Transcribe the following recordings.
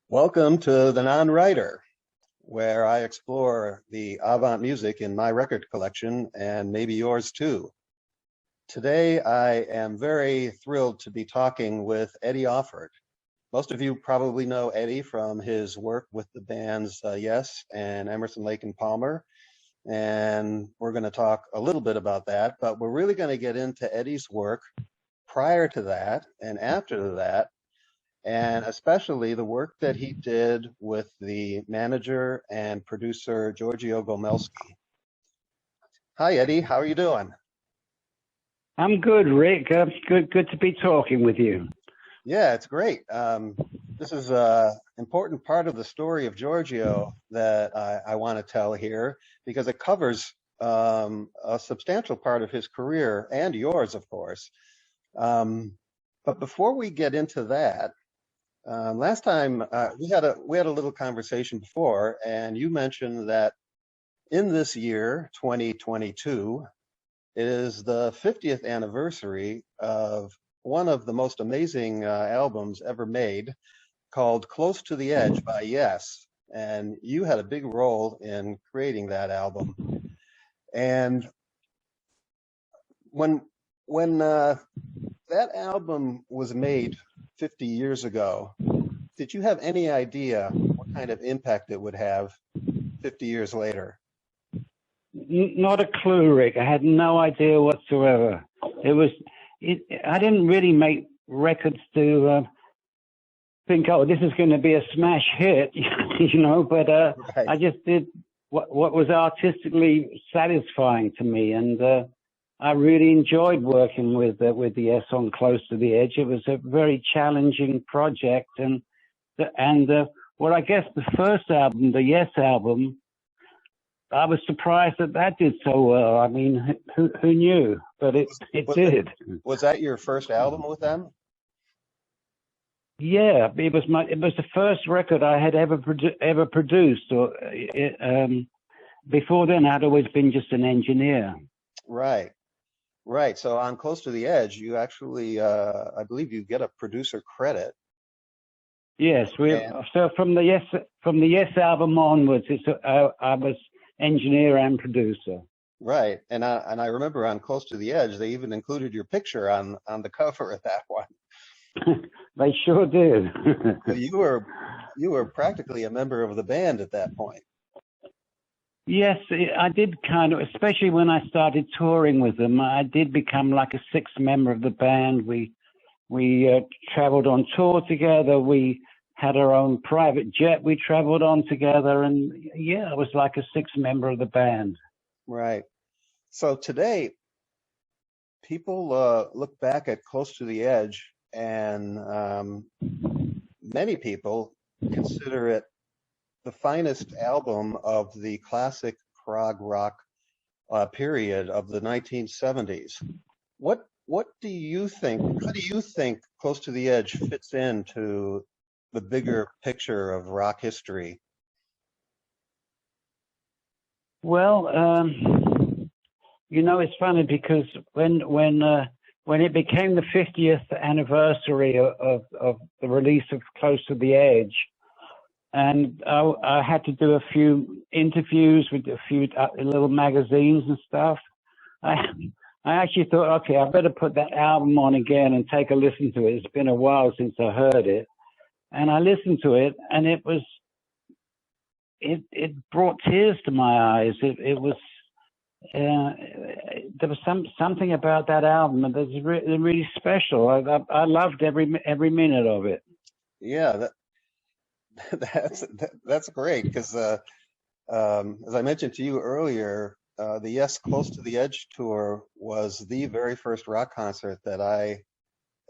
Welcome to The Non-Writer, where I explore the avant music in my record collection and maybe yours too. Today, I am very thrilled to be talking with Eddy Offord. Most of you probably know Eddy from his work with the bands Yes and Emerson, Lake and Palmer. And we're going to talk a little bit about that, but we're really going to get into Eddy's work prior to that and after that, and especially the work that he did with the manager and producer Giorgio Gomelski. Hi, Eddy. How are you doing? I'm good, Rick. Good to be talking with you. Yeah, it's great. This is an important part of the story of Giorgio that I want to tell here because it covers a substantial part of his career and yours, of course. But before we get into that, last time we had a little conversation before, and you mentioned that in this year, 2022, it is the 50th anniversary of one of the most amazing albums ever made, called "Close to the Edge" by Yes, and you had a big role in creating that album. And when that album was made 50 years ago, did you have any idea what kind of impact it would have 50 years later? Not a clue, Rick. I had no idea whatsoever. I didn't really make records to think, oh, this is going to be a smash hit, you know, but right. I just did what was artistically satisfying to me. And I really enjoyed working with the Yes on Close to the Edge. It was a very challenging project. And well, I guess the first album, the Yes album, I was surprised that did so well. I mean, who knew? But it did. Was that your first album with them? Yeah, it was the first record I had ever produced. Or before then, I'd always been just an engineer. Right. So on Close to the Edge, you actually, I believe, you get a producer credit. Yes, so from the Yes album onwards, I was engineer and producer. Right, and I remember on Close to the Edge, they even included your picture on the cover of that one. They sure did. So you were practically a member of the band at that point. Yes, I did kind of, especially when I started touring with them. I did become like a sixth member of the band. We traveled on tour together. We had our own private jet we traveled on together. And yeah, I was like a sixth member of the band. Right. So today, people look back at Close to the Edge, and many people consider it the finest album of the classic prog rock period of the 1970s. What do you think? How do you think Close to the Edge fits into the bigger picture of rock history? Well, you know, it's funny because when it became the 50th anniversary of the release of Close to the Edge, and I had to do a few interviews with a few little magazines and stuff, I actually thought, okay, I better put that album on again and take a listen to it. It's been a while since I heard it. And I listened to it, and it brought tears to my eyes. It was there was something about that album that was really special. I loved every minute of it. Yeah, that's great because as I mentioned to you earlier, the Yes Close to the Edge tour was the very first rock concert that I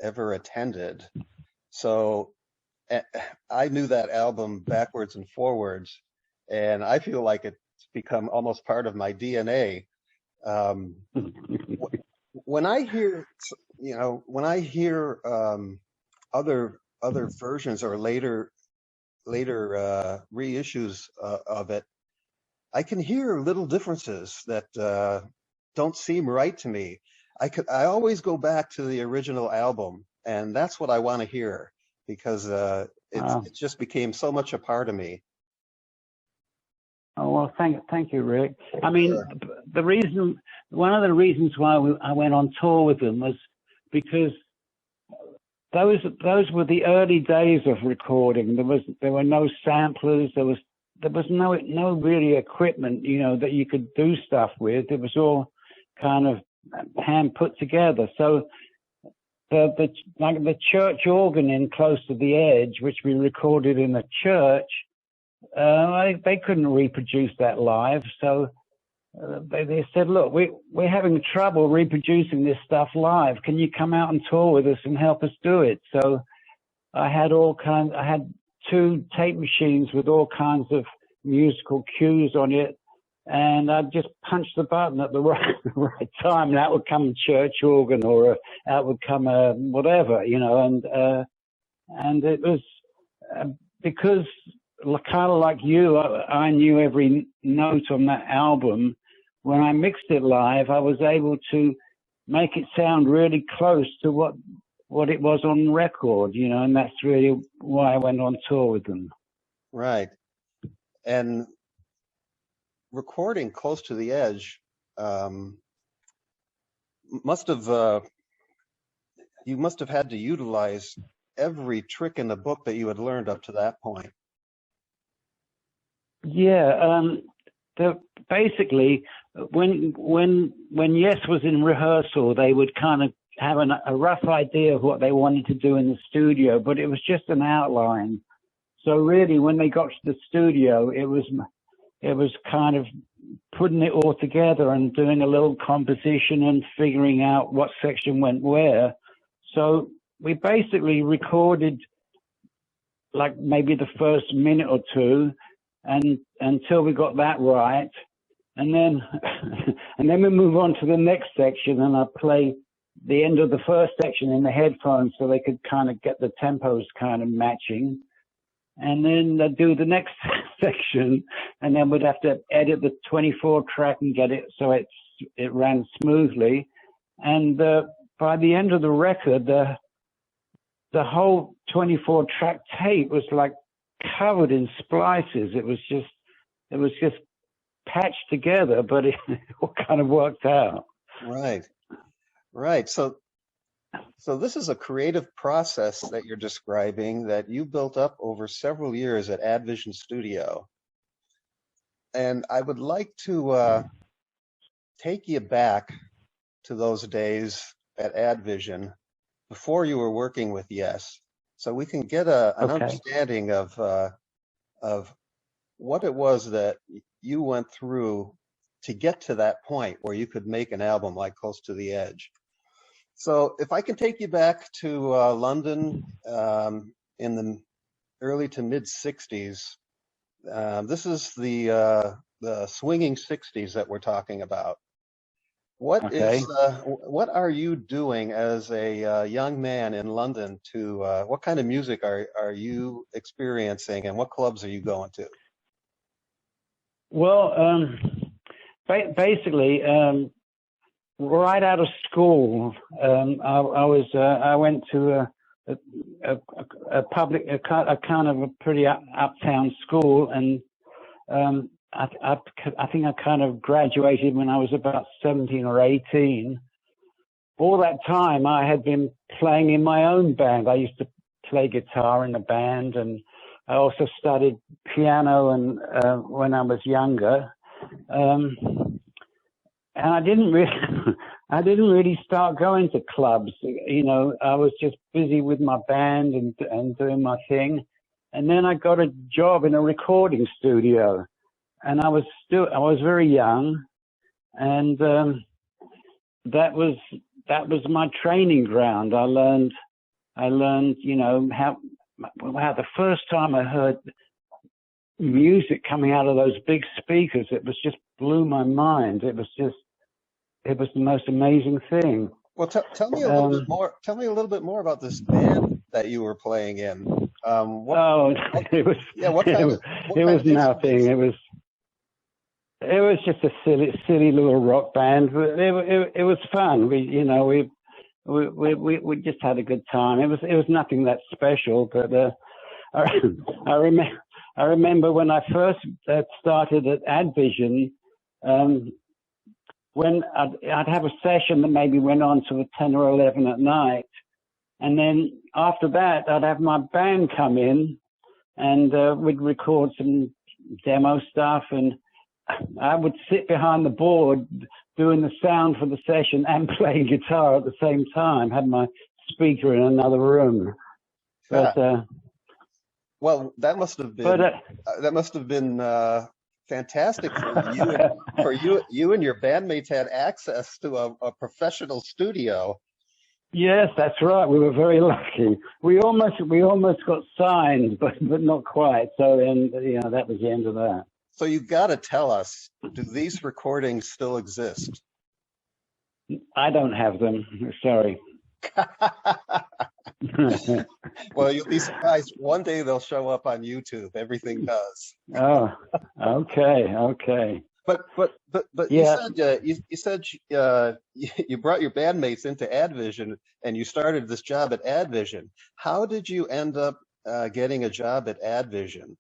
ever attended. So eh, I knew that album backwards and forwards, and I feel like it's become almost part of my DNA. Um, wh- when I hear, when I hear other versions or later reissues of it, I can hear little differences that don't seem right to me. I always go back to the original album, and that's what I want to hear because Uh, it just became so much a part of me. oh well, thank you, Rick. I mean, Sure. one of the reasons why I went on tour with them was because those were the early days of recording. There were no samplers. There was no really equipment, that you could do stuff with. It was all kind of hand put together. So the church organ in Close to the Edge, which we recorded in a church, they couldn't reproduce that live. So they said, look, we're having trouble reproducing this stuff live. Can you come out and tour with us and help us do it? So I had two tape machines with all kinds of musical cues on it, and I'd just punch the button at the right time, and out would come a church organ, or out would come a whatever, and it was because kind of like you, I knew every note on that album. When I mixed it live, I was able to make it sound really close to what it was on record, and that's really why I went on tour with them. Right. And recording Close to the Edge um, must have you must have had to utilize every trick in the book that you had learned up to that point. Yeah, basically, when Yes was in rehearsal, they would kind of have a rough idea of what they wanted to do in the studio, but it was just an outline. So really, when they got to the studio, it was kind of putting it all together and doing a little composition and figuring out what section went where. So we basically recorded like maybe the first minute or two, and until we got that right, and then and then we move on to the next section, and I play the end of the first section in the headphones so they could kind of get the tempos kind of matching, and then they'd do the next section, and then we'd have to edit the 24 track and get it so it ran smoothly, and by the end of the record, the whole 24 track tape was like covered in splices. It was just patched together, but it all kind of worked out. Right. Right. So this is a creative process that you're describing that you built up over several years at AdVision Studio. And I would like to take you back to those days at AdVision before you were working with Yes, so we can get an Okay. understanding of what it was that you went through to get to that point where you could make an album like Close to the Edge. So if I can take you back to London in the early to mid 60s, this is the swinging 60s that we're talking about. Okay. What are you doing as a young man in London to what kind of music are you experiencing, and what clubs are you going to? Well, basically, right out of school, I went to a kind of a pretty uptown school, and I think I kind of graduated when I was about 17 or 18. All that time, I had been playing in my own band. I used to play guitar in a band, and I also studied piano and when I was younger. And I didn't really start going to clubs. I was just busy with my band and doing my thing. And then I got a job in a recording studio. And I was very young, and that was my training ground. I learned, you know, how the first time I heard music coming out of those big speakers, it was just blew my mind. It was the most amazing thing. Well, tell me a little bit more. Tell me a little bit more about this band that you were playing in. It was what kind of it was nothing. It was just a silly little rock band. But it was fun. We just had a good time. It was nothing that special. But I remember when I first started at Advision. When I'd have a session that maybe went on to 10 or 11 at night. And then after that, I'd have my band come in and we'd record some demo stuff. And I would sit behind the board doing the sound for the session and playing guitar at the same time, had my speaker in another room. But, well, that must have been fantastic for you. You and your bandmates had access to a professional studio. Yes, that's right. We were very lucky. We almost got signed, but not quite. So then, you know, that was the end of that. So you got to tell us, do these recordings still exist? I don't have them. Sorry. Well, you'll be surprised. One day they'll show up on YouTube. Everything does. Oh, okay. But yeah. you said you brought your bandmates into Advision and you started this job at Advision. How did you end up getting a job at Advision?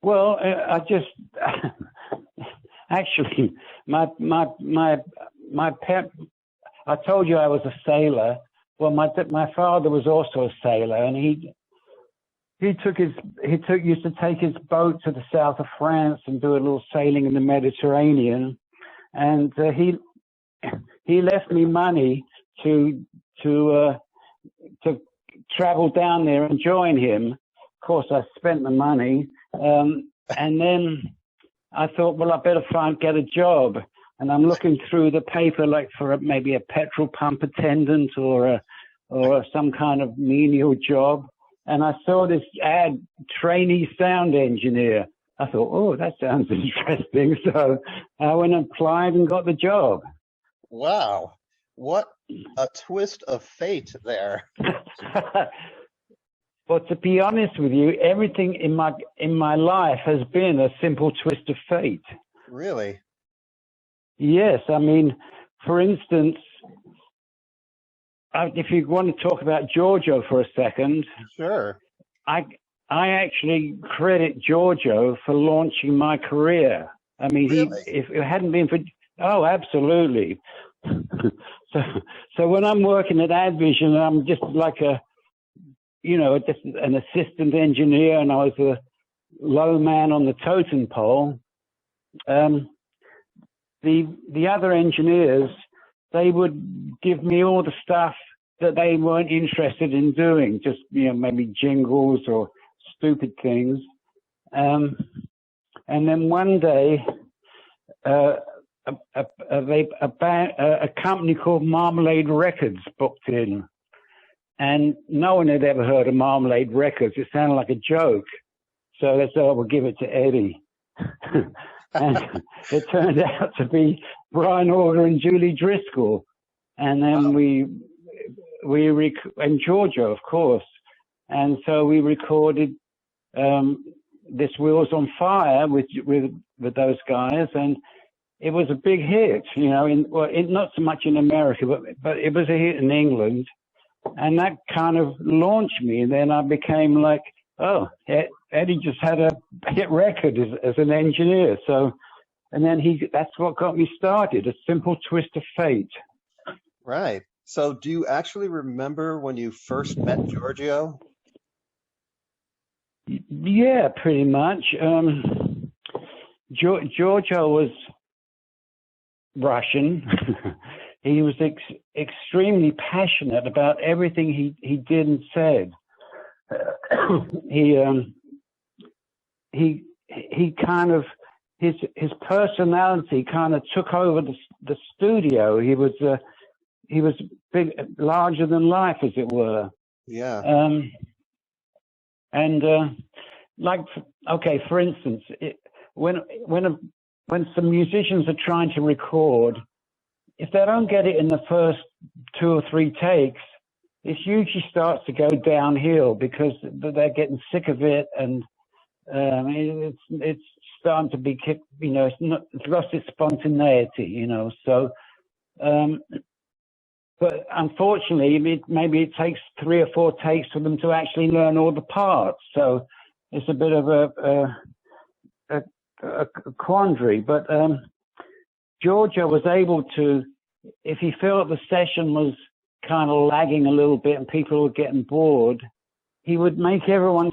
Well, I just actually my pet. I told you I was a sailor. Well, my father was also a sailor, and he used to take his boat to the south of France and do a little sailing in the Mediterranean, and he left me money to travel down there and join him. Of course, I spent the money, and then I thought, well, I better get a job. And I'm looking through the paper, like for maybe a petrol pump attendant or some kind of menial job. And I saw this ad, trainee sound engineer. I thought, oh, that sounds interesting. So I went and applied and got the job. Wow. What a twist of fate there. Well, to be honest with you, everything in my life has been a simple twist of fate. Really? Yes. I mean, for instance, if you want to talk about Giorgio for a second. Sure. I actually credit Giorgio for launching my career. I mean, really? If it hadn't been for, oh, absolutely. So when I'm working at Advision, I'm just like just an assistant engineer, and I was a low man on the totem pole. The other engineers, they would give me all the stuff that they weren't interested in doing, just, maybe jingles or stupid things. And then one day, a company called Marmalade Records booked in, and no one had ever heard of Marmalade Records. It sounded like a joke. So they said, oh, we'll give it to Eddie. And it turned out to be Brian Order and Julie Driscoll. And then and Giorgio, of course. And so we recorded this Wheels on Fire with those guys, and it was a big hit, not so much in America, but it was a hit in England. And that kind of launched me. And then I became like, oh, Eddie just had a hit record as an engineer. So, and then that's what got me started, a simple twist of fate. Right. So do you actually remember when you first met Giorgio? Yeah, pretty much. Giorgio was Russian. He was extremely passionate about everything he did and said. He his personality kind of took over the studio. He was big, larger than life, as it were. Yeah. Like, okay, for instance, when some musicians are trying to record, if they don't get it in the first 2 or 3 takes, it usually starts to go downhill because they're getting sick of it, and it's starting to be, it's lost its spontaneity, So, but unfortunately, maybe it takes 3 or 4 takes for them to actually learn all the parts. So it's a bit of a quandary. But Giorgio was able to, if he felt the session was kind of lagging a little bit and people were getting bored, he would make everyone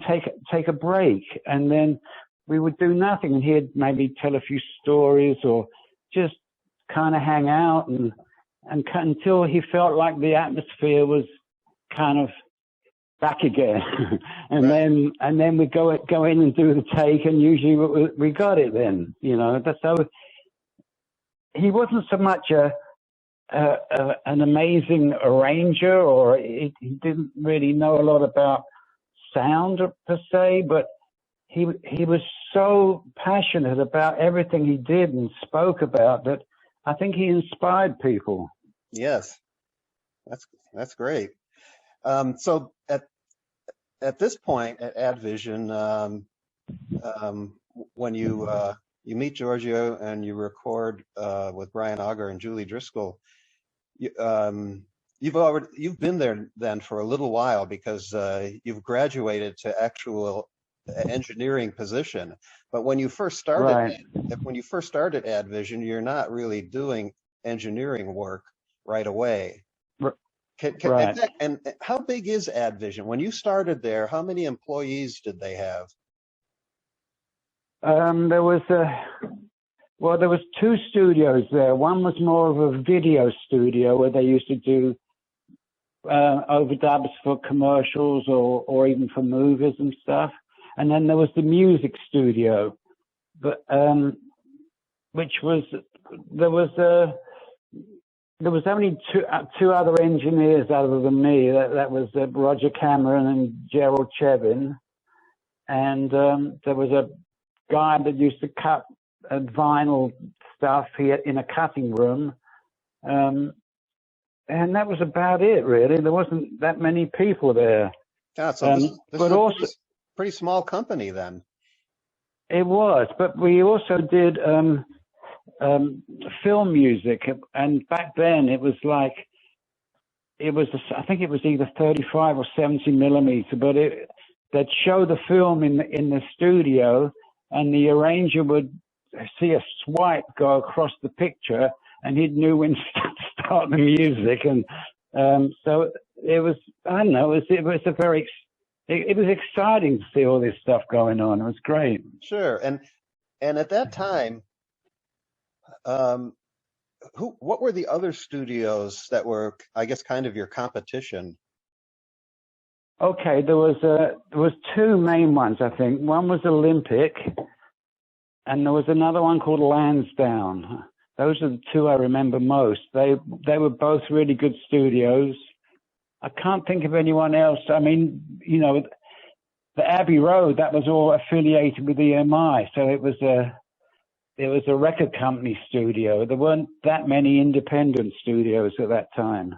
take a break, and then we would do nothing, and he'd maybe tell a few stories or just kind of hang out and until he felt like the atmosphere was kind of back again. And right. then we go in and do the take, and usually we got it then, So he wasn't so much an amazing arranger, or he didn't really know a lot about sound per se, but he was so passionate about everything he did and spoke about that I think he inspired people. Yes, that's great. So at this point at AdVision, when you meet Giorgio and you record with Brian Auger and Julie Driscoll, you've been there then for a little while, because you've graduated to actual engineering position. But when you first started, Right. when you first started AdVision, you're not really doing engineering work right away. Right. And how big is AdVision? When you started there, how many employees did they have? There was 2 studios there. One was more of a video studio where they used to do overdubs for commercials or even for movies and stuff. And then there was the music studio, but which was there was only two other engineers other than me. That was Roger Cameron and Gerald Chevin, and there was a guy that used to cut vinyl stuff here in a cutting room, and that was about it, really. There wasn't that many people there. Yeah, so this but is also, pretty small company then. It was, but we also did film music, and back then it was like, I think it was either 35 or 70 millimeter, but they'd show the film in the studio, and the arranger would see a swipe go across the picture, and he knew when to start the music. And so it was, I don't know, it was exciting to see all this stuff going on. It was great. Sure. And at that time, what were the other studios that were, I guess, kind of your competition? Okay, there was 2 main ones, I think. One was Olympic, and there was another one called Lansdowne. Those are the 2 I remember most. They were both really good studios. I can't think of anyone else. I mean, the Abbey Road, that was all affiliated with EMI, so it was a record company studio. There weren't that many independent studios at that time.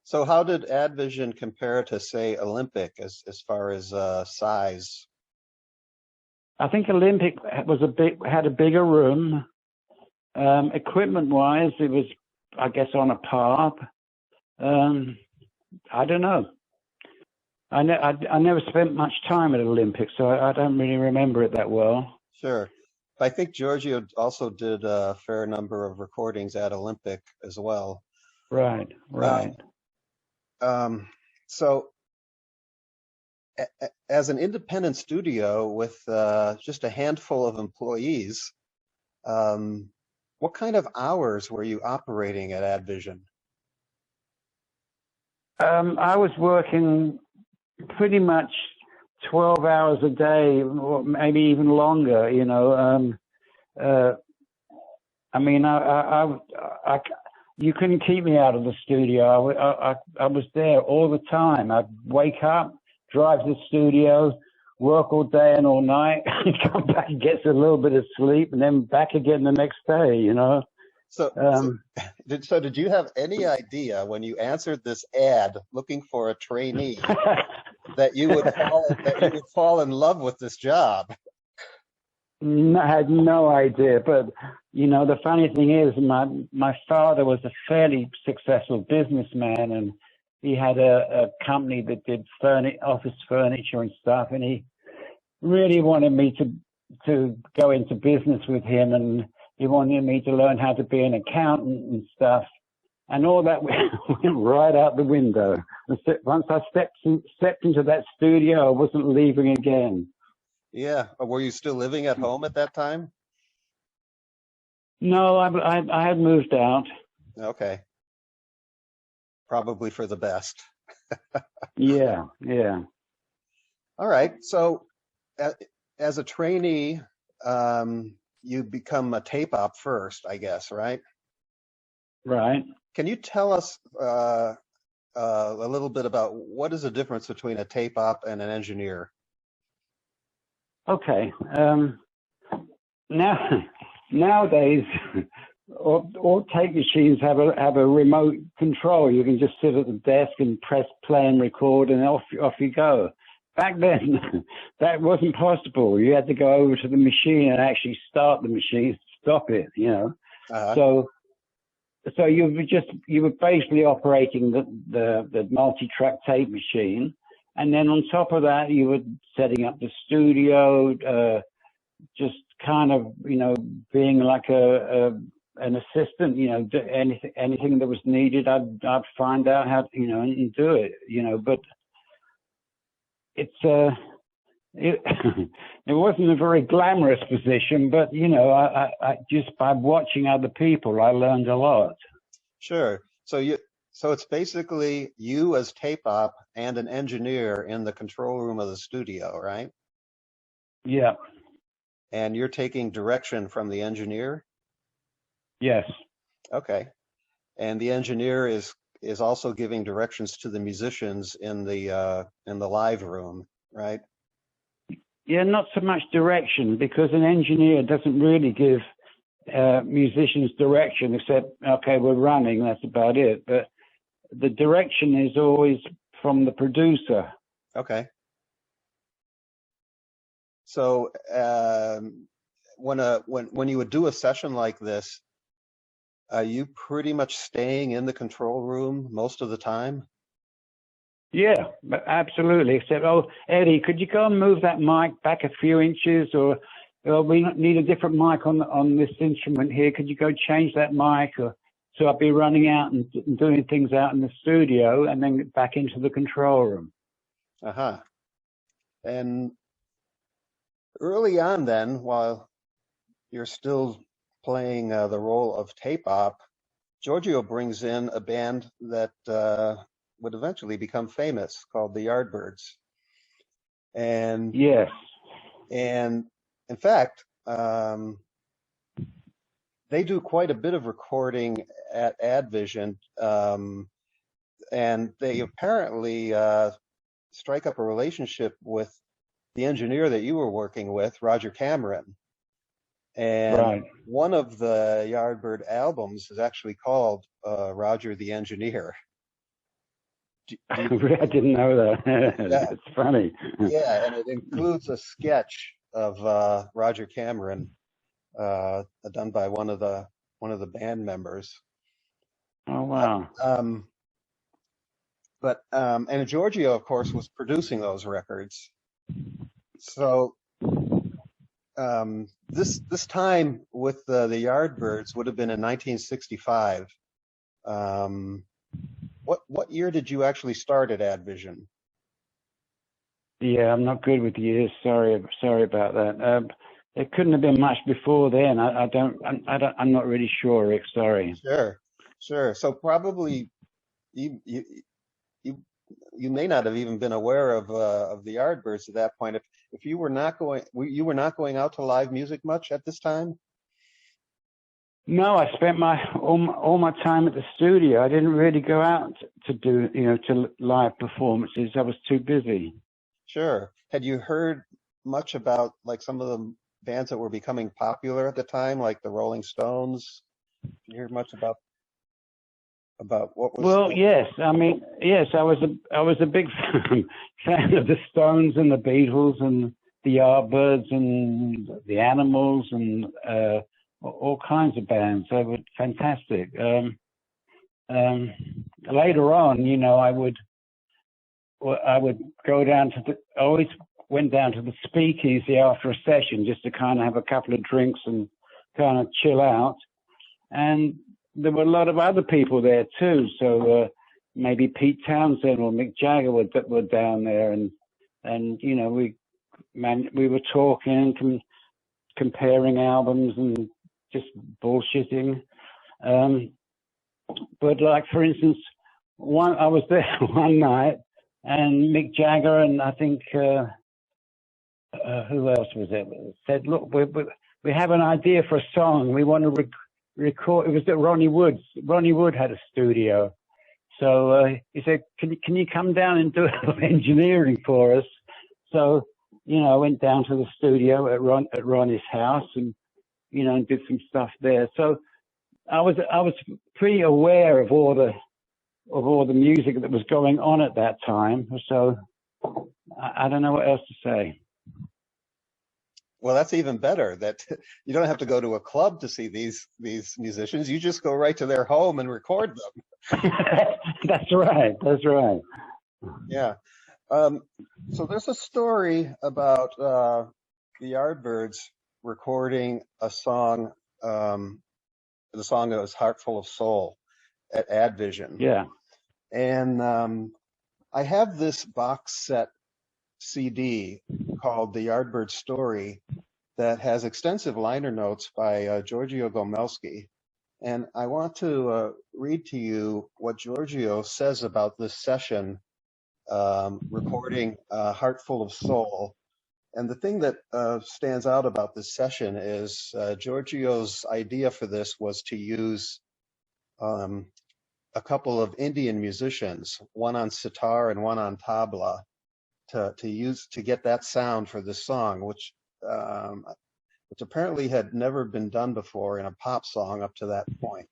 So how did AdVision compare to, say, Olympic as far as size? I think Olympic had a bigger room. Equipment-wise, it was, I guess, on a par. I don't know. I never spent much time at Olympic, so I don't really remember it that well. Sure. I think Giorgio also did a fair number of recordings at Olympic as well. Right. So as an independent studio with just a handful of employees, what kind of hours were you operating at AdVision? I was working pretty much 12 hours a day, or maybe even longer, I mean, you couldn't keep me out of the studio. I was there all the time. I'd wake up, drive to the studio, work all day and all night, come back and get a little bit of sleep, and then back again the next day, you know. So, did you have any idea when you answered this ad looking for a trainee that you would fall in love with this job? I had no idea, but you know, the funny thing is, my father was a fairly successful businessman, and he had a company that did office furniture and stuff, and he really wanted me to go into business with him, and he wanted me to learn how to be an accountant and stuff, and all that went right out the window. Once I stepped into that studio, I wasn't leaving again. Yeah. Were you still living at home at that time? No, I had moved out. Okay. Probably for the best. Yeah. All right. So, as a trainee, you become a tape op first, I guess, right? Right. Can you tell us a little bit about what is the difference between a tape op and an engineer? Okay. Nowadays, all tape machines have a remote control. You can just sit at the desk and press play and record, and off you go. Back then, that wasn't possible. You had to go over to the machine and actually start the machine, stop it. You know. Uh-huh. So you were basically operating the multi-track tape machine. And then on top of that, you were setting up the studio, just kind of, you know, being like an assistant, you know, anything that was needed, I'd find out how, you know, and do it, you know. But it wasn't a very glamorous position, but you know, I just by watching other people, I learned a lot. Sure. So it's basically you as tape op and an engineer in the control room of the studio, right? Yeah. And you're taking direction from the engineer? Yes. Okay. And the engineer is also giving directions to the musicians in the live room, right? Yeah, not so much direction, because an engineer doesn't really give musicians direction, except, okay, we're running, that's about it. But the direction is always from the producer. Okay. So when you would do a session like this, are you pretty much staying in the control room most of the time? Yeah, absolutely. Except, oh, Eddie, could you go and move that mic back a few inches, or we need a different mic on this instrument here. Could you go change that mic? Or so I'd be running out and doing things out in the studio, and then back into the control room. Uh-huh. And early on then, while you're still playing the role of tape op, Giorgio brings in a band that would eventually become famous called the Yardbirds. And yes. And in fact, they do quite a bit of recording at AdVision, and they apparently strike up a relationship with the engineer that you were working with, Roger Cameron. And right. One of the Yardbird albums is actually called Roger the Engineer. I didn't know that. That's funny. Yeah, and it includes a sketch of Roger Cameron done by one of the band members. Oh wow! And Giorgio, of course, was producing those records. So this time with the Yardbirds would have been in 1965. What year did you actually start at AdVision? Yeah, I'm not good with years. Sorry about that. It couldn't have been much before then. I'm not really sure, Rick. Sorry. Sure. So probably you may not have even been aware of the Yardbirds at that point. If you were not going out to live music much at this time. No, I spent all my time at the studio. I didn't really go out to do, to live performances. I was too busy. Sure. Had you heard much about like some of the bands that were becoming popular at the time, like the Rolling Stones? Did you hear much about what was Well, going yes. I mean, yes, I was a big fan of the Stones and the Beatles and the Yardbirds and the Animals and all kinds of bands. They were fantastic. Later on, I would go down to I always went down to the speakeasy after a session just to kind of have a couple of drinks and kind of chill out. And there were a lot of other people there too. So maybe Pete Townsend or Mick Jagger were down there, and we were talking, comparing albums and just bullshitting. But like for instance, I was there one night, and Mick Jagger and I think who else was it said, "Look, we have an idea for a song. We want to record." It was at Ronnie Wood's. Ronnie Wood had a studio, so he said, "Can you come down and do a little engineering for us?" So I went down to the studio at Ronnie's house and and did some stuff there. So I was pretty aware of all the music that was going on at that time. So I don't know what else to say. Well, that's even better that you don't have to go to a club to see these musicians. You just go right to their home and record them. That's right. That's right. Yeah. So there's a story about the Yardbirds recording a song, the song that was Heart Full of Soul at Advision. Yeah. And I have this box set CD called The Yardbird Story that has extensive liner notes by Giorgio Gomelsky. And I want to read to you what Giorgio says about this session recording Heart Full of Soul. And the thing that stands out about this session is Giorgio's idea for this was to use a couple of Indian musicians, one on sitar and one on tabla, to get that sound for this song, which apparently had never been done before in a pop song up to that point.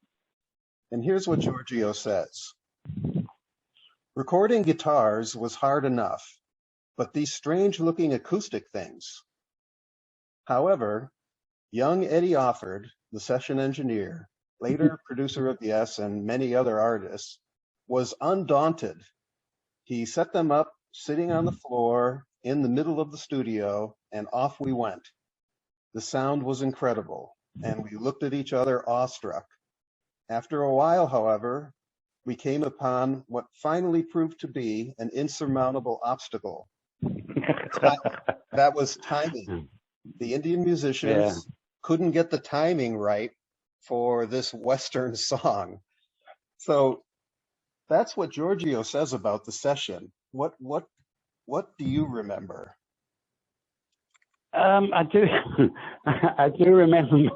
And here's what Giorgio says. Recording guitars was hard enough, but these strange-looking acoustic things. However, young Eddy Offord, the session engineer, later producer of Yes and many other artists, was undaunted. He set them up sitting on the floor in the middle of the studio, and off we went. The sound was incredible, and we looked at each other awestruck. After a while, however, we came upon what finally proved to be an insurmountable obstacle. That was timing. The Indian musicians couldn't get the timing right for this Western song. So that's what Giorgio says about the session. What do you remember? I do. I do remember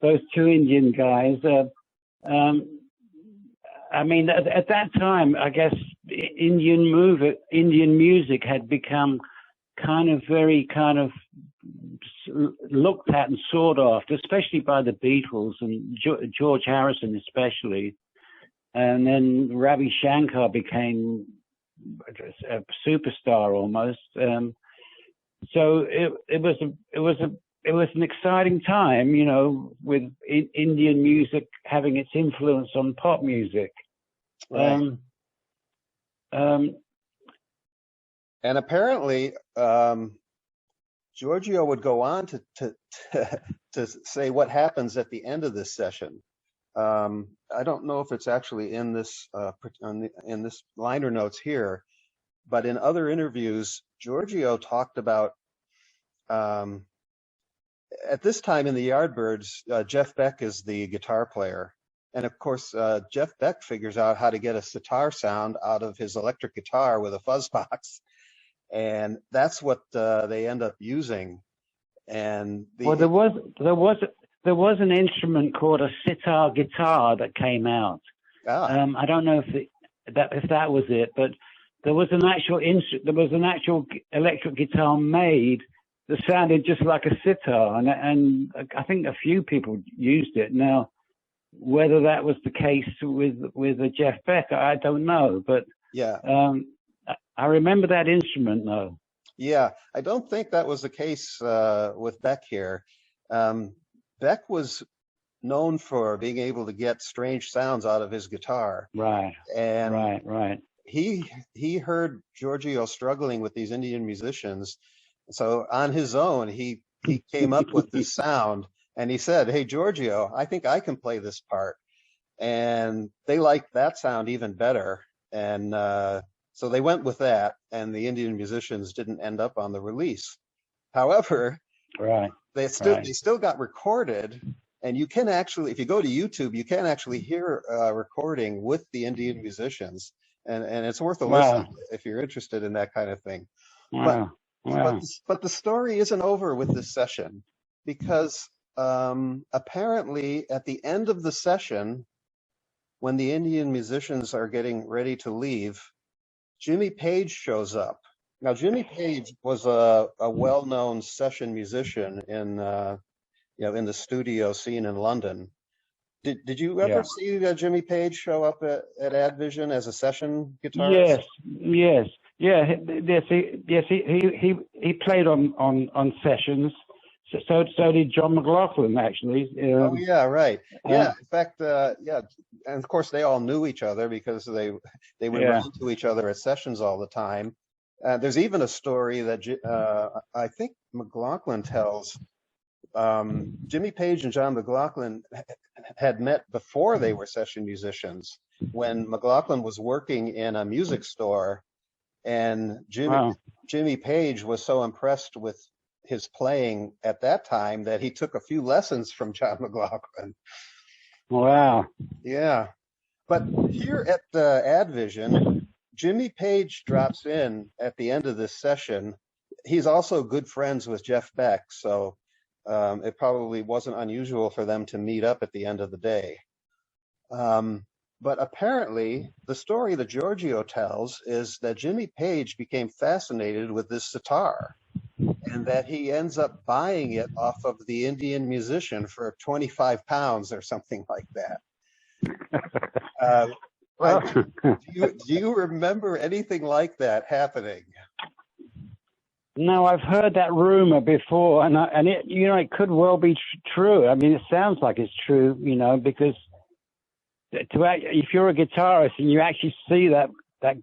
those two Indian guys. I mean, at that time, I guess Indian music had become very looked at and sought after, especially by the Beatles and George Harrison especially. And then Ravi Shankar became a superstar almost. So it was an exciting time, with Indian music having its influence on pop music. Right. And apparently, Giorgio would go on to say what happens at the end of this session. I don't know if it's actually in this in this liner notes here, but in other interviews, Giorgio talked about at this time in the Yardbirds, Jeff Beck is the guitar player. And of course, Jeff Beck figures out how to get a sitar sound out of his electric guitar with a fuzz box. And that's what they end up using. And there was there was an instrument called a sitar guitar that came out. Ah, I don't know if that was it, but there was an actual electric guitar made that sounded just like a sitar, and I think a few people used it. Now, whether that was the case with Jeff Beck, I don't know, but yeah. I remember that instrument though. Yeah, I don't think that was the case with Beck here. Beck was known for being able to get strange sounds out of his guitar, Right, and right. he heard Giorgio struggling with these Indian musicians, so on his own he came up with this sound, and he said, "Hey Giorgio, I think I can play this part," and they liked that sound even better, and so they went with that, and the Indian musicians didn't end up on the release. However, Right, they right. still got recorded, and you can actually, if you go to YouTube, you can actually hear a recording with the Indian musicians, and it's worth a listen Wow, if you're interested in that kind of thing. But wow, wow. but the story isn't over with this session, because apparently at the end of the session, when the Indian musicians are getting ready to leave, Jimmy Page shows up. Now, Jimmy Page was a well-known session musician in in the studio scene in London. Did you ever Yeah. see Jimmy Page show up at Advision as a session guitarist? Yes, yes, yeah. Yes. He played on sessions. So did John McLaughlin actually. Oh yeah, right. Uh, Yeah, in fact, yeah, and of course they all knew each other because they would run yeah. into each other at sessions all the time. There's even a story that I think McLaughlin tells. Jimmy Page and John McLaughlin had met before they were session musicians when McLaughlin was working in a music store, and Wow. Jimmy Page was so impressed with his playing at that time that he took a few lessons from John McLaughlin. Wow. Yeah, but here at Advision, Jimmy Page drops in at the end of this session. He's also good friends with Jeff Beck, so it probably wasn't unusual for them to meet up at the end of the day. But apparently, the story that Giorgio tells is that Jimmy Page became fascinated with this sitar, and that he ends up buying it off of the Indian musician for 25 pounds or something like that. Uh, Well, do you remember anything like that happening? no, I've heard that rumor before, and it it could well be true. I mean, it sounds like it's true, because if you're a guitarist and you actually see that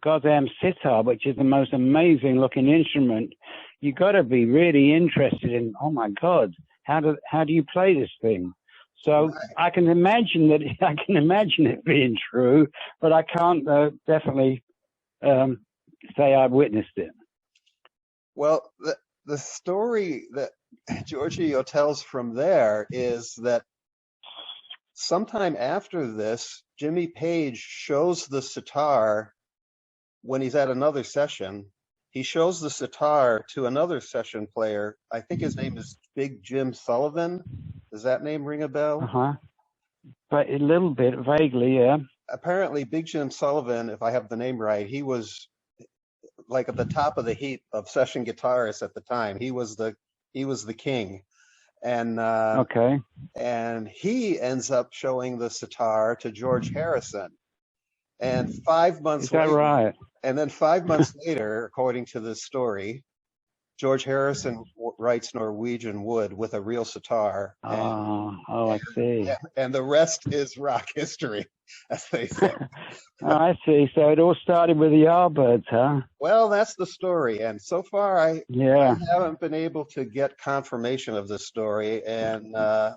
goddamn sitar, which is the most amazing looking instrument, you got to be really interested in. Oh my God, how do you play this thing? So I can imagine it being true, but I can't definitely say I've witnessed it. Well, the story that Giorgio tells from there is that sometime after this, Jimmy Page shows the sitar when he's at another session. He shows the sitar to another session player. I think his name is Big Jim Sullivan. Does that name ring a bell? Uh-huh. But a little bit, vaguely, yeah. Apparently, Big Jim Sullivan, if I have the name right, he was like at the top of the heap of session guitarists at the time. He was the king, and Okay. and he ends up showing the sitar to George Harrison. And 5 months Is that later, right? and then 5 months later, according to this story, George Harrison writes Norwegian Wood with a real sitar, Oh, I see. and the rest is rock history, as they say. I see. So it all started with the Yardbirds, huh? Well, that's the story, and so far I haven't been able to get confirmation of this story, and I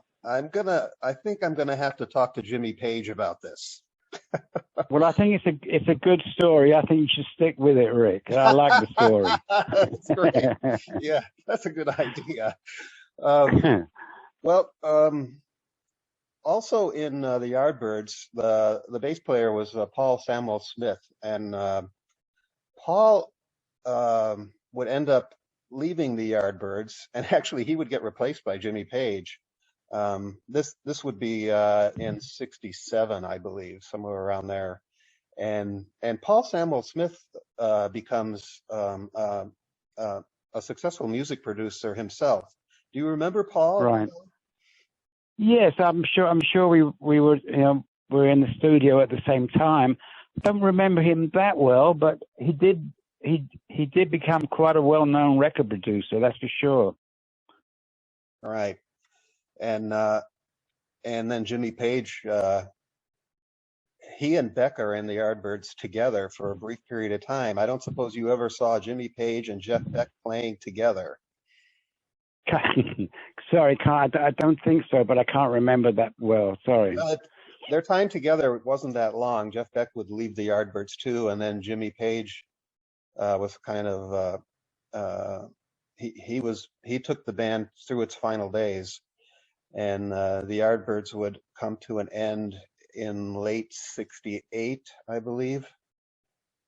think I'm gonna have to talk to Jimmy Page about this. Well, I think it's a good story. I think you should stick with it, Rick. I like the story. That's great. Yeah, that's a good idea. Well, also in the Yardbirds, the bass player was Paul Samuel Smith, and Paul would end up leaving the Yardbirds, and actually he would get replaced by Jimmy Page. This would be in '67, I believe, somewhere around there. And Paul Samuel Smith becomes a successful music producer himself. Do you remember Paul? Right. Yes, I'm sure. We were, were in the studio at the same time. Don't remember him that well, but he did become quite a well-known record producer. That's for sure. Right. And then Jimmy Page, he and Beck are in the Yardbirds together for a brief period of time. I don't suppose you ever saw Jimmy Page and Jeff Beck playing together. Sorry, I don't think so, but I can't remember that well. Sorry. Their time together wasn't that long. Jeff Beck would leave the Yardbirds too, and then Jimmy Page was kind of he took the band through its final days, and the Yardbirds would come to an end in late '68, I believe.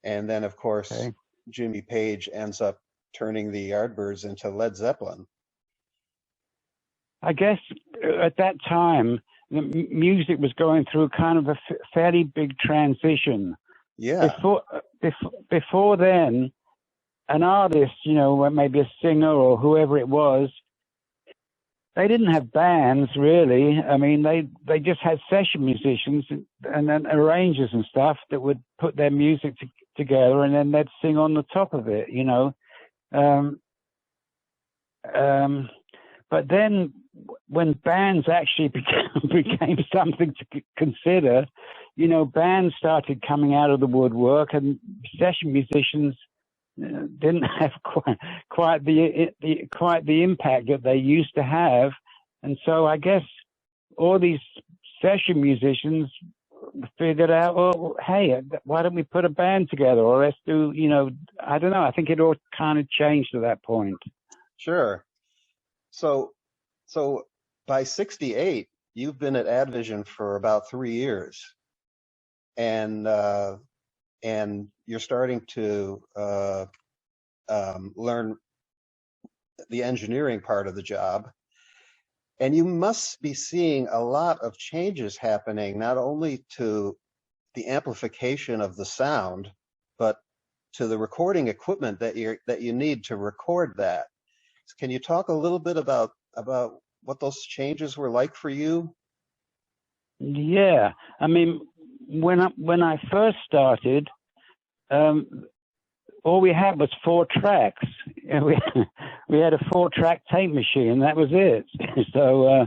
And then, of course, okay, Jimmy Page ends up turning the Yardbirds into Led Zeppelin. I guess at that time, the music was going through kind of a fairly big transition. Yeah. Before then, an artist, maybe a singer or whoever it was, they didn't have bands really. I mean, they just had session musicians and then arrangers and stuff that would put their music together, and then they'd sing on the top of it, But then, when bands actually became something to consider, bands started coming out of the woodwork, and session musicians didn't have quite the impact that they used to have, and so I guess all these session musicians figured out, well, hey, why don't we put a band together, or let's do, I don't know. I think it all kind of changed at that point. Sure. So by '68, you've been at Advision for about 3 years, and you're starting to learn the engineering part of the job, and you must be seeing a lot of changes happening, not only to the amplification of the sound, but to the recording equipment that you need to record that. Can you talk a little bit about what those changes were like for you? Yeah, I mean, when I first started, all we had was 4 tracks. We had a 4-track tape machine. That was it. So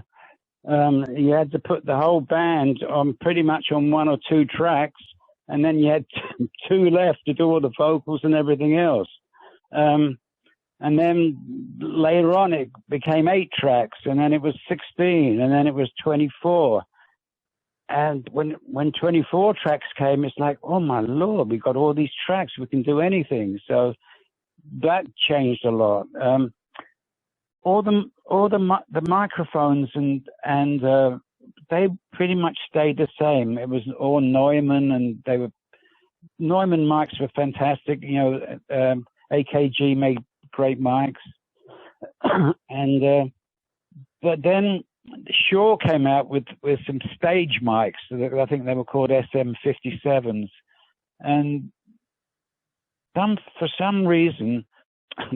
you had to put the whole band on pretty much on 1 or 2 tracks, and then you had 2 left to do all the vocals and everything else. And then later on, it became 8 tracks, and then it was 16, and then it was 24. And when 24 tracks came, it's like, oh my Lord, we've got all these tracks, we can do anything. So that changed a lot. All the microphones and they pretty much stayed the same. It was all Neumann, and Neumann mics were fantastic. AKG made great mics, and but then Shaw came out with some stage mics. I think they were called SM57s, and for some reason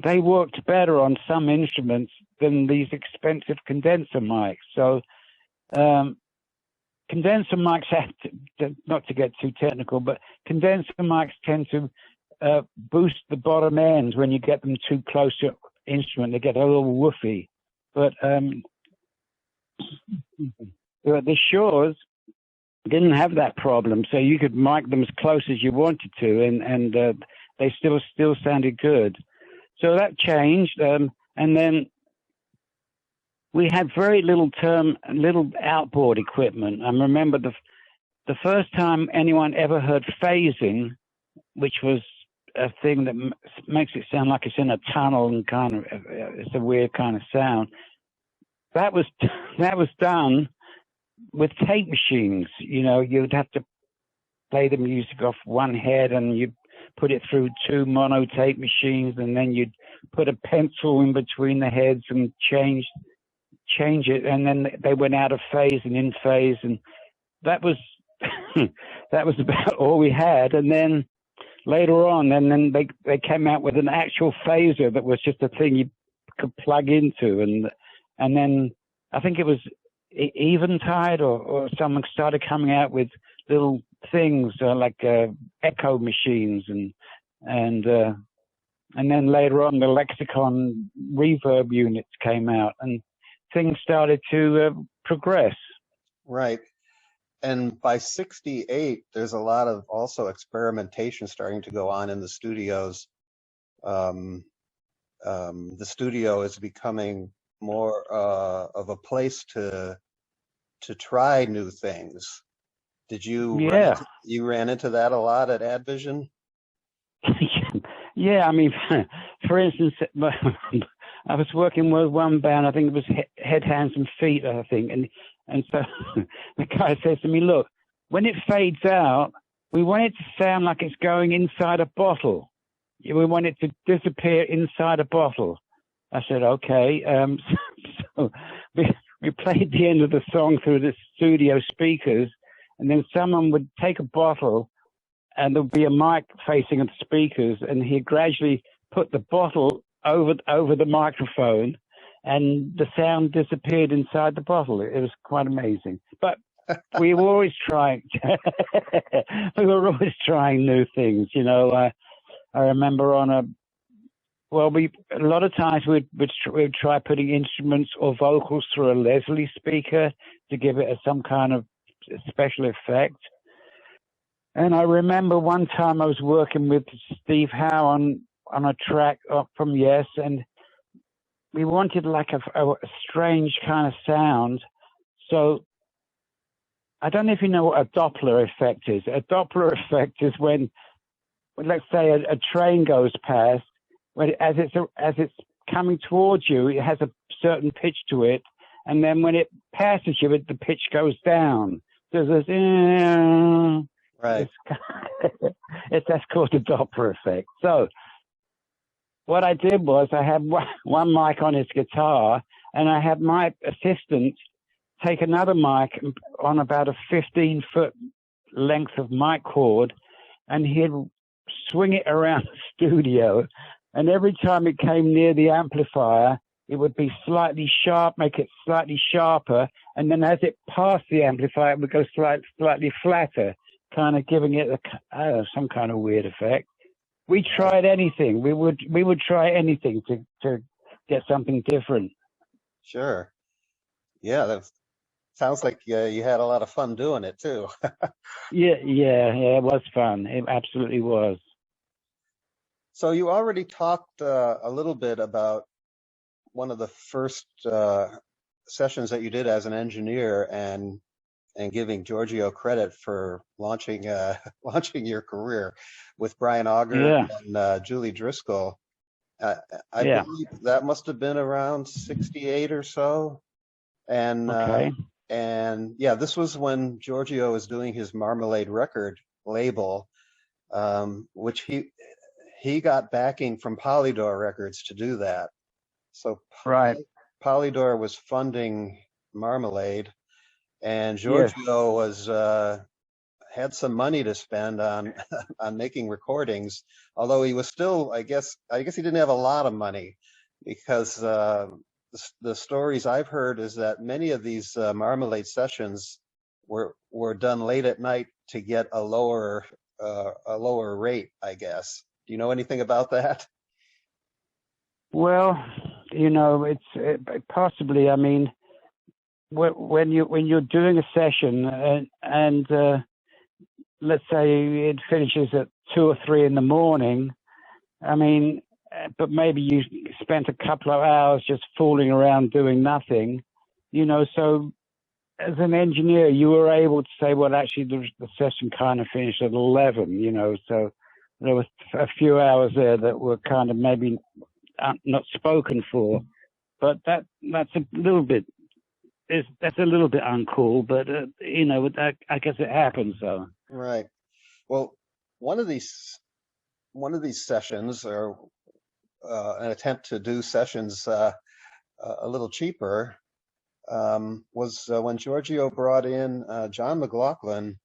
they worked better on some instruments than these expensive condenser mics. So condenser mics have to, not to get too technical, but condenser mics tend to boost the bottom ends when you get them too close to the instrument. They get a little woofy. But the Shaws didn't have that problem, so you could mic them as close as you wanted to, and they still sounded good. So that changed, and then we had very little outboard equipment. I remember the first time anyone ever heard phasing, which was a thing that makes it sound like it's in a tunnel, and kind of it's a weird kind of sound. That was done with tape machines. You'd have to play the music off one head, and you'd put it through 2 mono tape machines, and then you'd put a pencil in between the heads and change change it, and then they went out of phase and in phase, and that was that was about all we had. And then later on, and then they came out with an actual phaser that was just a thing you could plug into, and then I think it was Eventide or someone started coming out with little things like echo machines, and then later on the Lexicon reverb units came out, and things started to progress. Right. And by 68, there's a lot of also experimentation starting to go on in the studios. The studio is becoming more of a place to try new things. Did you ran into that a lot at AdVision? Yeah, I mean, for instance, I was working with one band, I think it was Head, Hands and Feet, I think, and so the guy says to me, look, when it fades out, we want it to sound like it's going inside a bottle. We want it to disappear inside a bottle. I said, okay. So we played the end of the song through the studio speakers, and then someone would take a bottle and there'd be a mic facing the speakers, and he'd gradually put the bottle over the microphone, and the sound disappeared inside the bottle. It was quite amazing. But we were always trying. We were always trying new things. You know, I remember a lot of times we'd try putting instruments or vocals through a Leslie speaker to give it some kind of special effect. And I remember one time I was working with Steve Howe on a track from Yes, and we wanted like a strange kind of sound. So I don't know if you know what a Doppler effect is. A Doppler effect is when let's say a train goes past, as it's coming towards you, it has a certain pitch to it, and then when it passes you, the pitch goes down. So there's right. That's called the Doppler effect. So what I did was I had one mic on his guitar, and I had my assistant take another mic on about a 15-foot length of mic cord, and he'd swing it around the studio. And every time it came near the amplifier, it would be slightly sharp, make it slightly sharper. And then as it passed the amplifier, it would go slightly flatter, kind of giving it some kind of weird effect. We tried anything. We would try anything to get something different. Sure. Yeah, that sounds like you had a lot of fun doing it too. Yeah, it was fun. It absolutely was. So you already talked a little bit about one of the first sessions that you did as an engineer, and giving Giorgio credit for launching launching your career with Brian Auger and Julie Driscoll. I believe that must have been around 68 or so. And and yeah, this was when Giorgio was doing his Marmalade record label, which he got backing from Polydor Records to do that. So Polydor was funding Marmalade, and Giorgio was had some money to spend on on making recordings. Although he was still, I guess he didn't have a lot of money, because the stories I've heard is that many of these Marmalade sessions were done late at night to get a lower rate, I guess. Do you know anything about that? Well, you know, it's possibly. I mean, when you're doing a session and let's say it finishes at 2 or 3 in the morning, I mean, but maybe you spent a couple of hours just fooling around doing nothing, you know. So as an engineer, you were able to say, well, actually the session kind of finished at 11, you know. So there was a few hours there that were kind of maybe not spoken for, but that's a little bit uncool, but you know, I guess it happens. So right. Well, one of these sessions, or an attempt to do sessions a little cheaper, was when Giorgio brought in John McLaughlin,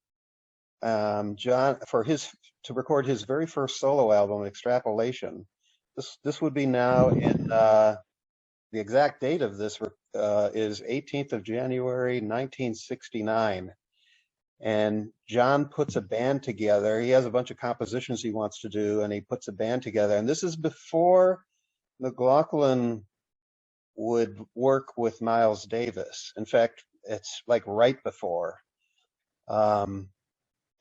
John for his to record his very first solo album, Extrapolation. This would be now in the exact date of this is 18th of January 1969. And John puts a band together. He has a bunch of compositions he wants to do, and he puts a band together. And this is before McLaughlin would work with Miles Davis. In fact, it's like right before.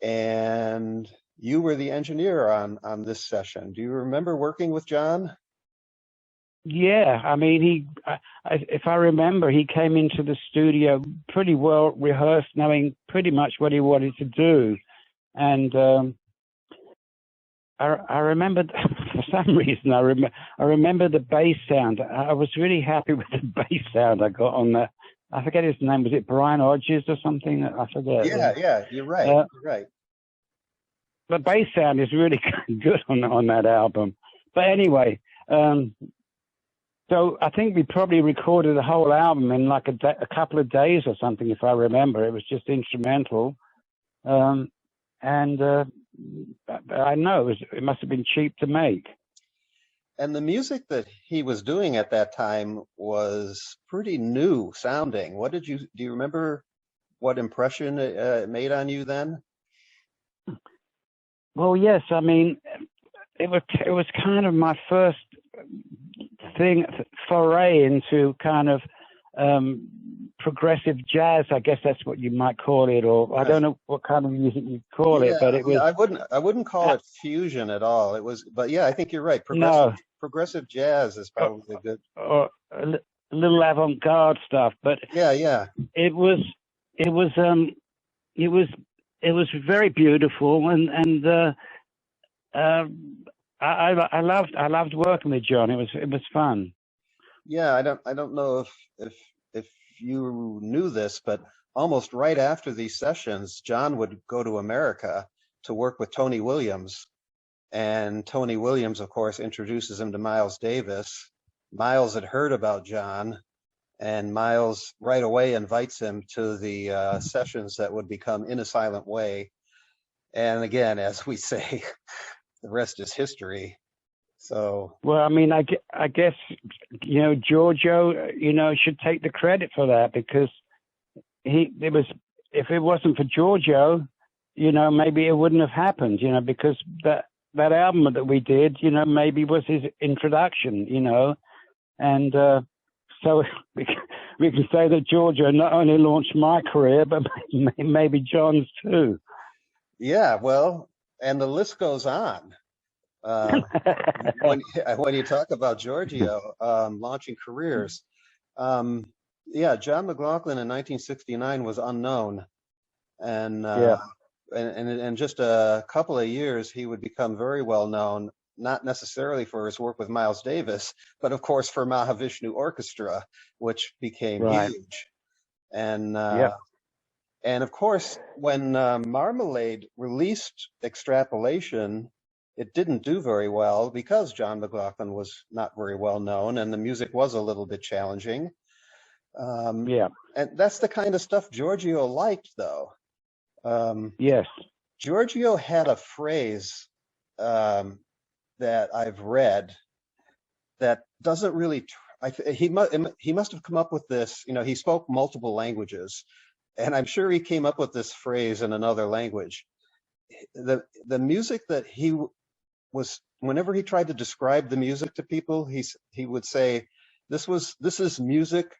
And you were the engineer on this session. Do you remember working with John? Yeah, I mean, if I remember, he came into the studio pretty well rehearsed, knowing pretty much what he wanted to do. And I remember, for some reason, I remember the bass sound. I was really happy with the bass sound I got on that. I forget his name. Was it Brian Hodges or something? I forget. Yeah, you're right. You're right. The bass sound is really good on that album. But anyway. So I think we probably recorded the whole album in like a couple of days or something, if I remember. It was just instrumental. And I know it must have been cheap to make. And the music that he was doing at that time was pretty new sounding. Do you remember what impression it made on you then? Well, yes. I mean, it was kind of my first foray into kind of progressive jazz. I guess that's what you might call it, or I don't know what kind of music you call it, but it was. I wouldn't call it fusion at all. It was, but yeah, I think you're right. Progressive jazz is probably good. Or a little avant-garde stuff, but yeah, it was very beautiful, and I loved working with John. It was fun. Yeah, I don't know if you knew this, but almost right after these sessions, John would go to America to work with Tony Williams, and Tony Williams, of course, introduces him to Miles Davis. Miles had heard about John, and Miles right away invites him to the sessions that would become In a Silent Way. And again, as we say, the rest is history. So, well, I mean, I guess, Giorgio, should take the credit for that, because if it wasn't for Giorgio, maybe it wouldn't have happened, because that album that we did, maybe was his introduction, and so we can say that Giorgio not only launched my career, but maybe John's too. Yeah, well, and the list goes on. When you talk about Giorgio launching careers, yeah, John McLaughlin in 1969 was unknown, and in just a couple of years he would become very well known, not necessarily for his work with Miles Davis, but of course for Mahavishnu Orchestra, which became huge, and of course when Marmalade released Extrapolation, it didn't do very well because John McLaughlin was not very well known, and the music was a little bit challenging. And that's the kind of stuff Giorgio liked, though. Yes. Giorgio had a phrase that I've read that doesn't really. He must have come up with this. He spoke multiple languages, and I'm sure he came up with this phrase in another language. The music that he was, whenever he tried to describe the music to people, he would say, this is music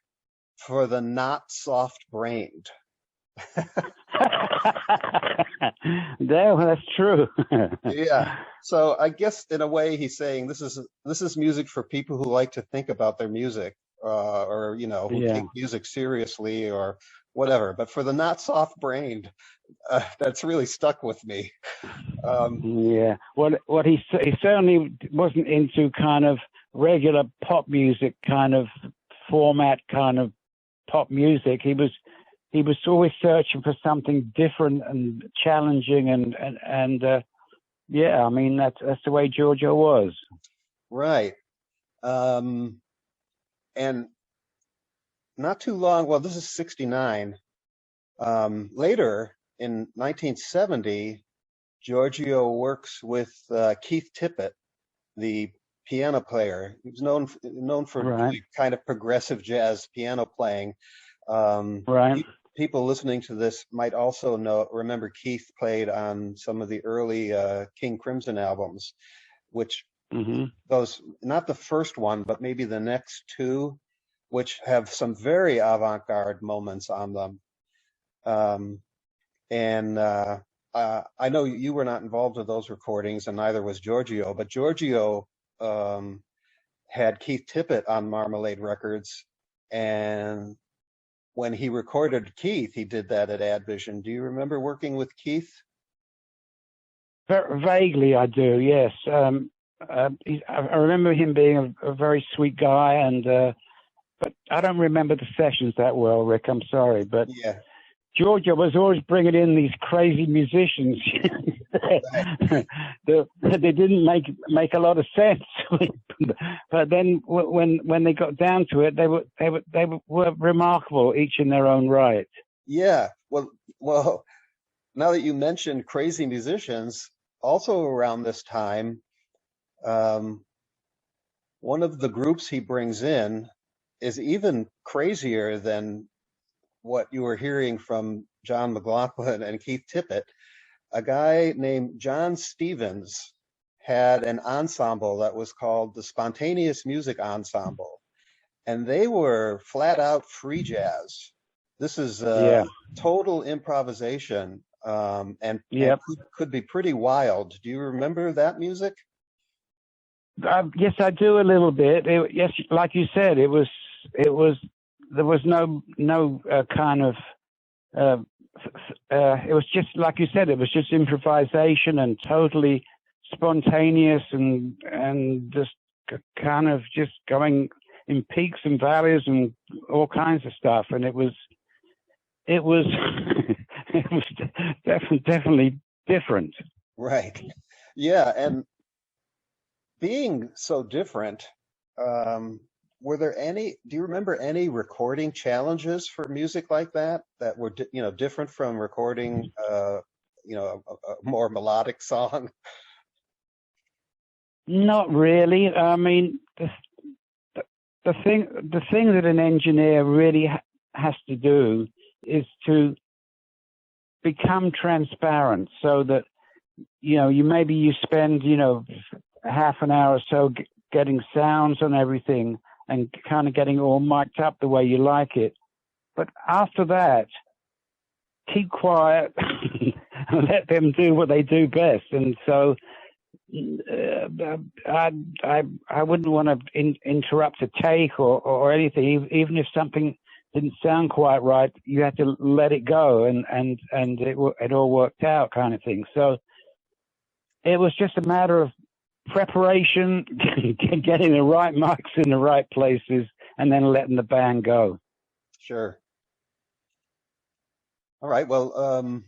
for the not soft-brained. Well, that's true. Yeah. So I guess in a way he's saying this is music for people who like to think about their music, or who take music seriously or whatever. But for the not soft-brained, that's really stuck with me. Yeah. What he certainly wasn't into kind of regular pop music kind of format, kind of pop music. He was always searching for something different and challenging, and yeah, I mean that's the way Giorgio was. Right. And not too long. Well, this is 69. Later in 1970, Giorgio works with Keith Tippett, the piano player. He was known for Right, doing kind of progressive jazz piano playing. right. People listening to this might also remember Keith played on some of the early King Crimson albums, which Hmm. those, not the first one, but maybe the next two, which have some very avant-garde moments on them. Um, and I know you were not involved with those recordings, and neither was Giorgio, but Giorgio um, had Keith Tippett on Marmalade Records, and when he recorded Keith, he did that at Advision. Do you remember working with Keith? Vaguely, I do. Yes. I remember him being a very sweet guy, and but I don't remember the sessions that well, Rick. I'm sorry, but Yeah, Georgia was always bringing in these crazy musicians right. that they didn't make a lot of sense. But then when they got down to it, they were remarkable, each in their own right. Yeah. Well, now that you mentioned crazy musicians, also around this time, um, one of the groups he brings in is even crazier than what you were hearing from John McLaughlin and Keith Tippett. A guy named John Stevens had an ensemble that was called the Spontaneous Music Ensemble, and they were flat out free jazz. This is Yeah. total improvisation, and Yep. could be pretty wild. Do you remember that music? Yes, I do a little bit. Yes, like you said, it was there was no kind of uh, it was just like you said, it was just improvisation and totally spontaneous and just kind of just going in peaks and valleys and all kinds of stuff. And it was it was definitely different. Right. Yeah, and being so different, um, were there any, do you remember any recording challenges for music like that that were, different from recording, a more melodic song? Not really. I mean, the thing that an engineer really has to do is to become transparent, so that you spend half an hour or so getting sounds on everything and kind of getting all mic'd up the way you like it. But after that, keep quiet and let them do what they do best. And so I wouldn't want to interrupt a take or anything, even if something didn't sound quite right. You had to let it go, and it all worked out, kind of thing. So it was just a matter of preparation, getting the right mics in the right places, and then letting the band go. Sure. All right. Well,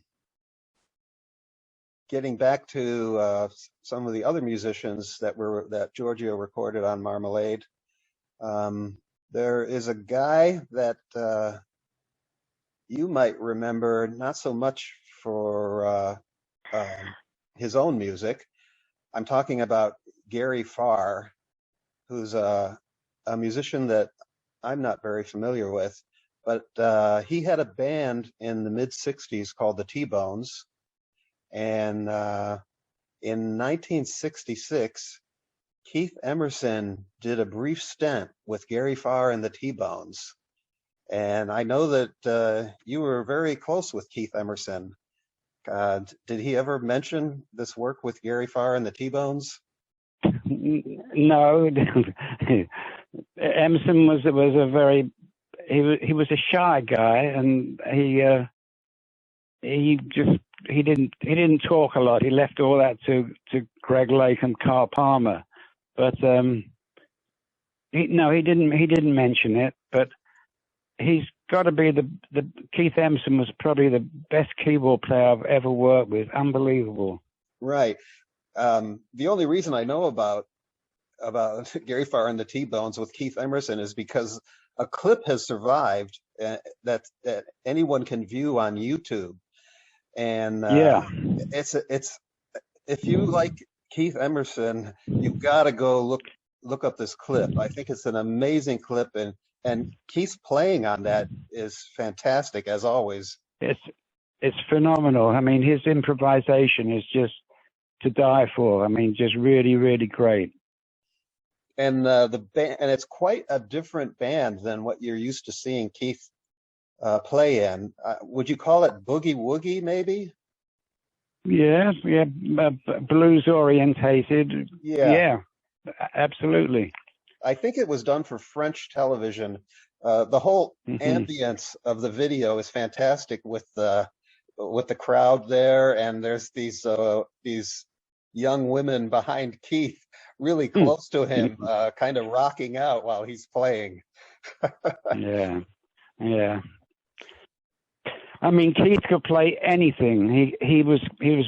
getting back to some of the other musicians that Giorgio recorded on Marmalade, there is a guy that you might remember, not so much for his own music. I'm talking about Gary Farr, who's a musician that I'm not very familiar with, but he had a band in the mid 60s called the T-Bones. And in 1966, Keith Emerson did a brief stint with Gary Farr and the T-Bones. And I know that you were very close with Keith Emerson. Did he ever mention this work with Gary Farr and the T-Bones? No, Emerson was a very he was a shy guy, and he didn't talk a lot. He left all that to Greg Lake and Carl Palmer. But he didn't mention it. But he's got to be the Keith Emerson was probably the best keyboard player I've ever worked with. Unbelievable. Right. The only reason I know about Gary Farr and the T-Bones with Keith Emerson is because a clip has survived that anyone can view on YouTube, and Yeah, it's if you like Keith Emerson, you've got to go look up this clip. I think it's an amazing clip, and Keith's playing on that is fantastic as always. it's it's phenomenal. I mean, his improvisation is just to die for. I mean, just really, really great. And the band, and it's quite a different band than what you're used to seeing Keith play in. Would you call it boogie woogie, maybe? Yeah, yeah, blues orientated. Yeah, Yeah, absolutely. I think it was done for French television. The whole Hmm. ambience of the video is fantastic with the crowd there, and there's these young women behind Keith, really close to him, kind of rocking out while he's playing. Yeah, yeah. I mean, Keith could play anything. He was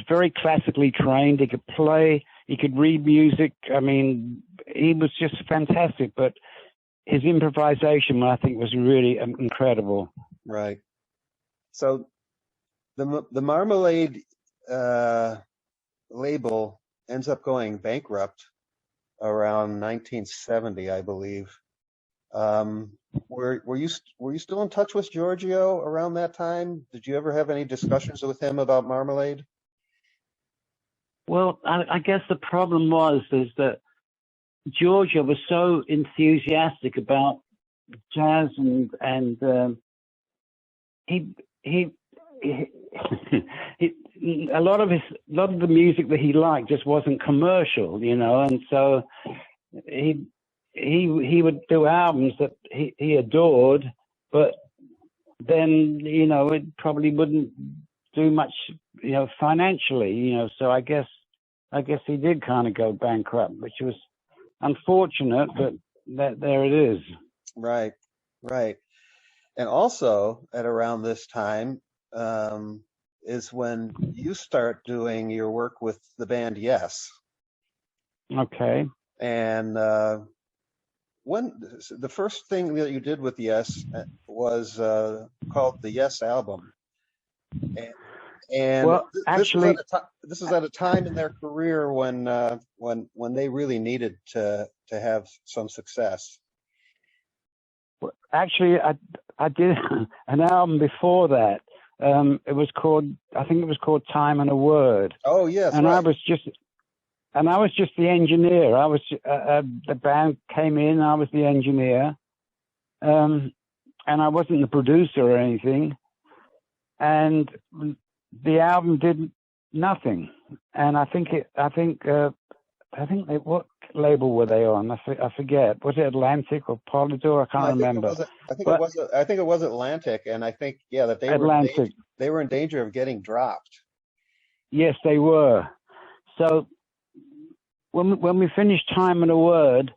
very classically trained. He could play. He could read music. I mean, he was just fantastic. But his improvisation, I think, was really incredible. Right. So the Marmalade label ends up going bankrupt around 1970, I believe. Um, were you still in touch with Giorgio around that time? Did you ever have any discussions with him about Marmalade? Well, I guess the problem is that Georgia was so enthusiastic about jazz, and he he, a lot of the music that he liked just wasn't commercial, and so he would do albums that he adored, but then it probably wouldn't do much financially, so I guess he did kind of go bankrupt, which was unfortunate, but there it is. Right, right. And also at around this time is when you start doing your work with the band Yes. Okay. And when the first thing that you did with Yes was called the Yes album. And Well, actually, this is at a time in their career when they really needed to have some success. actually, I did an album before that. I think it was called Time and a Word. Oh yes, And right. I was just the engineer. The band came in. I was the engineer, and I wasn't the producer or anything. And the album did nothing. And what label were they on? I forget. Was it Atlantic or Polydor? I can't remember. I think it was Atlantic, and I think that they were in danger of getting dropped. Yes, they were. So when we finished Time and a Word,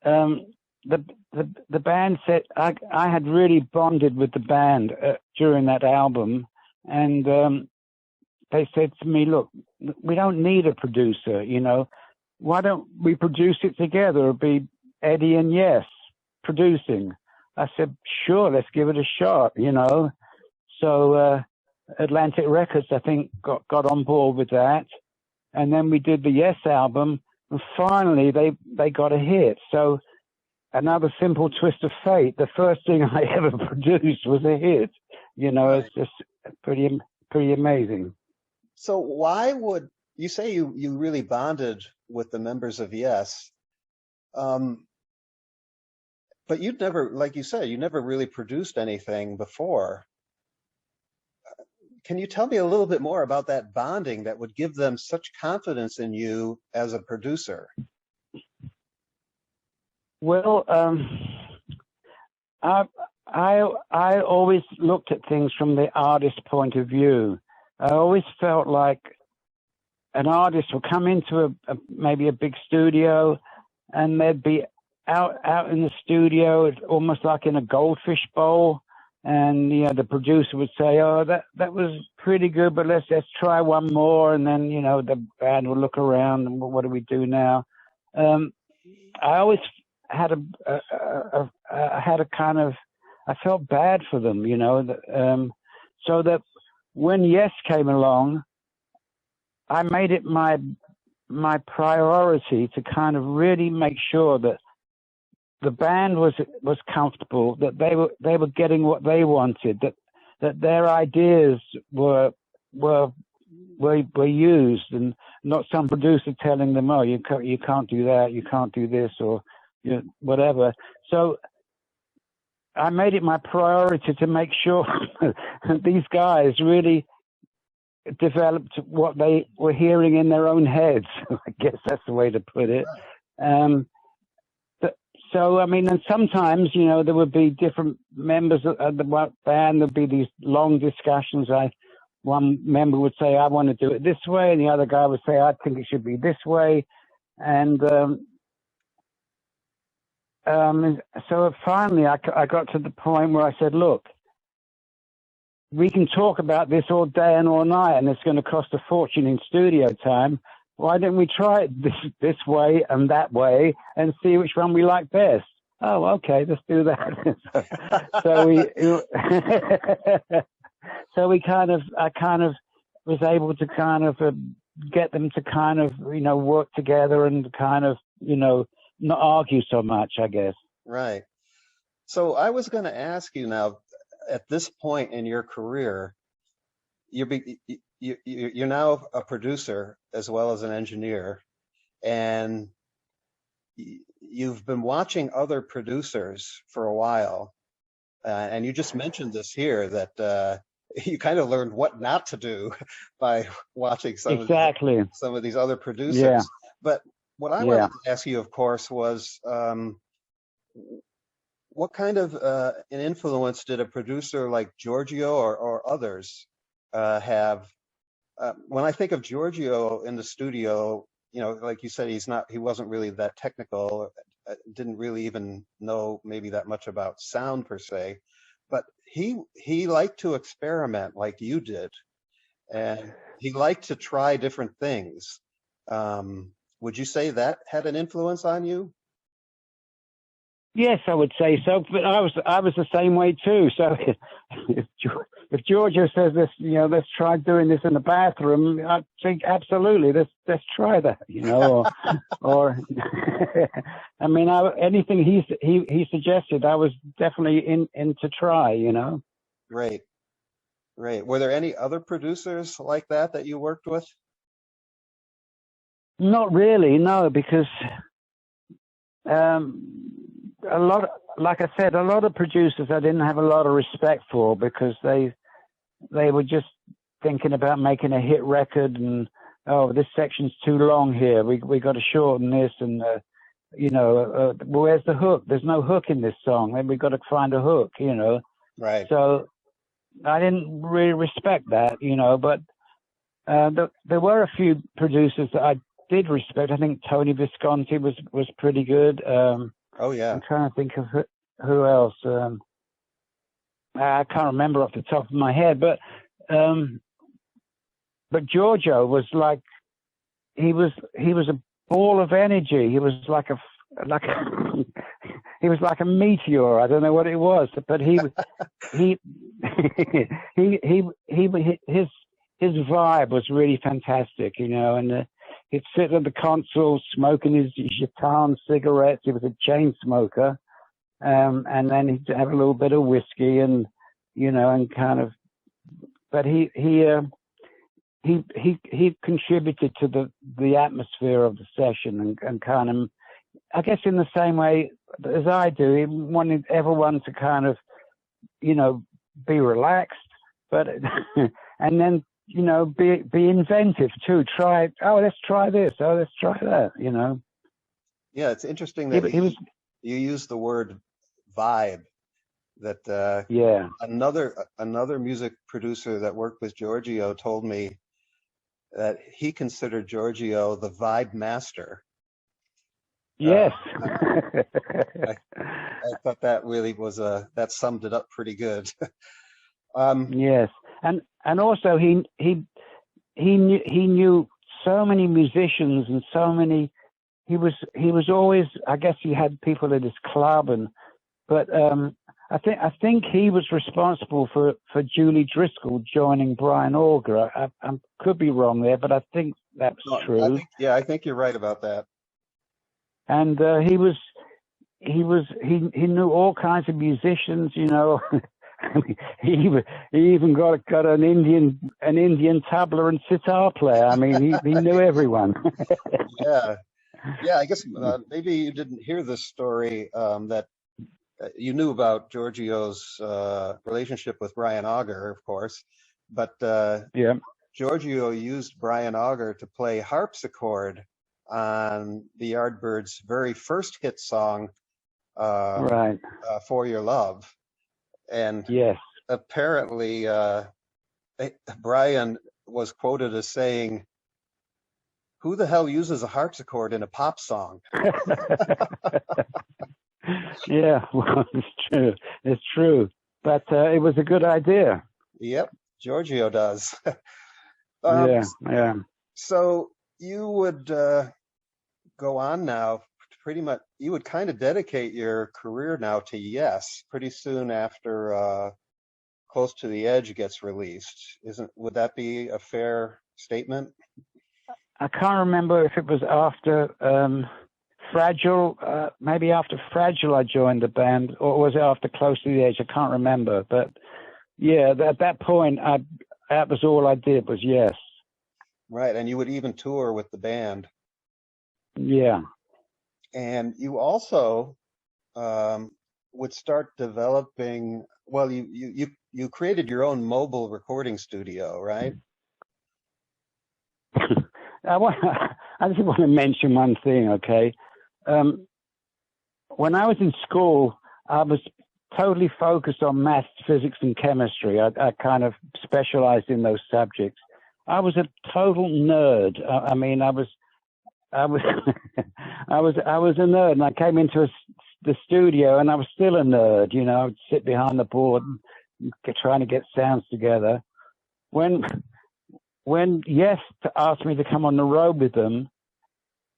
the band said I had really bonded with the band during that album, and they said to me, "Look, we don't need a producer, Why don't we produce it together? It'll be Eddie and Yes producing." I said, "Sure, let's give it a shot," So Atlantic Records, I think, got on board with that, and then we did the Yes album, and finally they got a hit. So another simple twist of fate. The first thing I ever produced was a hit. Right. It's just pretty amazing. So why would you say you really bonded with the members of Yes? But you'd never, like you said, you never really produced anything before. Can you tell me a little bit more about that bonding that would give them such confidence in you as a producer? Well, I always looked at things from the artist point of view. I always felt like an artist would come into maybe a big studio, and they'd be out in the studio, it's almost like in a goldfish bowl. And the producer would say, "Oh, that was pretty good, but let's try one more." And then the band would look around and, what do we do now? I always had a kind of, I felt bad for them, you know, so that when Yes came along, I made it my priority to kind of really make sure that the band was comfortable, that they were getting what they wanted, that their ideas were used, and not some producer telling them, oh, you can't do that, you can't do this, or whatever. So I made it my priority to make sure these guys really developed what they were hearing in their own heads. I guess that's the way to put it. So, I mean, and sometimes, you know, there would be different members of the band. There'd be these long discussions. One member would say, I want to do it this way, and the other guy would say, I think it should be this way. And so finally I got to the point where I said, look, we can talk about this all day and all night, and it's going to cost a fortune in studio time. Why don't we try it this way and that way and see which one we like best? Oh, okay, let's do that. I kind of was able to kind of get them to kind of, you know, work together and kind of, you know, not argue so much, I guess. Right. So I was going to ask you now, at this point in your career, you're now a producer as well as an engineer, and you've been watching other producers for a while, and you just mentioned this here that you kind of learned what not to do by watching some of these other producers. Yeah. But what I wanted to ask you, of course, was what kind of an influence did a producer like Giorgio or others have? When I think of Giorgio in the studio, you know, like you said, he wasn't really that technical, didn't really even know maybe that much about sound per se, but he liked to experiment like you did, and he liked to try different things. Would you say that had an influence on you? Yes, I would say so, but I was the same way too. So if Giorgio says this, you know, let's try doing this in the bathroom, I think absolutely, let's try that, you know, or I mean, anything he suggested, I was definitely in to try, you know. Great. Were there any other producers like that you worked with? Not really, no, because like I said, a lot of producers I didn't have a lot of respect for, because they were just thinking about making a hit record, and oh, this section's too long here, we got to shorten this, and you know, where's the hook? There's no hook in this song, and we got to find a hook, you know. Right. So I didn't really respect that, you know, but there were a few producers that I did respect. I think Tony Visconti was pretty good. Oh yeah. I'm trying to think of who else. I can't remember off the top of my head, but Giorgio was like, he was a ball of energy. He was like he was like a meteor. I don't know what it was, but his vibe was really fantastic, you know, and he'd sit at the console smoking his Gitan cigarettes. He was a chain smoker. And then he'd have a little bit of whiskey, and, you know, and kind of, but he contributed to the atmosphere of the session, and kind of, I guess in the same way as I do, he wanted everyone to kind of, you know, be relaxed, but, and then, you know, be inventive too. Let's try this. Oh, let's try that, you know. Yeah, it's interesting that you use the word vibe. That another music producer that worked with Giorgio told me that he considered Giorgio the vibe master. Yes. I thought that really was that summed it up pretty good. Yes, and also he knew so many musicians and so many. he was always, I guess he had people at his club, but I think he was responsible for Julie Driscoll joining Brian Auger. I could be wrong there, but I think that's No, true. I think you're right about that. And he knew all kinds of musicians, you know. he even got an Indian tabla and sitar player. I mean, he knew everyone. Yeah, yeah. I guess maybe you didn't hear this story that you knew about Giorgio's relationship with Brian Auger, of course, but Yeah. Giorgio used Brian Auger to play harpsichord on the Yardbirds' very first hit song, Right. "For Your Love," and Yes. apparently Brian was quoted as saying, "Who the hell uses a harpsichord in a pop song?" Yeah, well, it's true. It's true. But it was a good idea. Yep, Giorgio does. Yeah, yeah. So you would go on now, pretty much, you would kind of dedicate your career now to Yes pretty soon after Close to the Edge gets released. Would that be a fair statement? I can't remember if it was after Fragile, maybe after Fragile I joined the band, or was it after Close to the Edge? I can't remember. But yeah, at that point, that was all I did was Yes. Right, and you would even tour with the band. Yeah. And you also would start developing, well, you created your own mobile recording studio, right? I just want to mention one thing, okay? When I was in school, I was totally focused on maths, physics, and chemistry. I kind of specialized in those subjects. I was a total nerd. I mean, I was I was a nerd, and I came into the studio, and I was still a nerd. You know, I'd sit behind the board, trying to get sounds together. When Yes asked me to come on the road with them,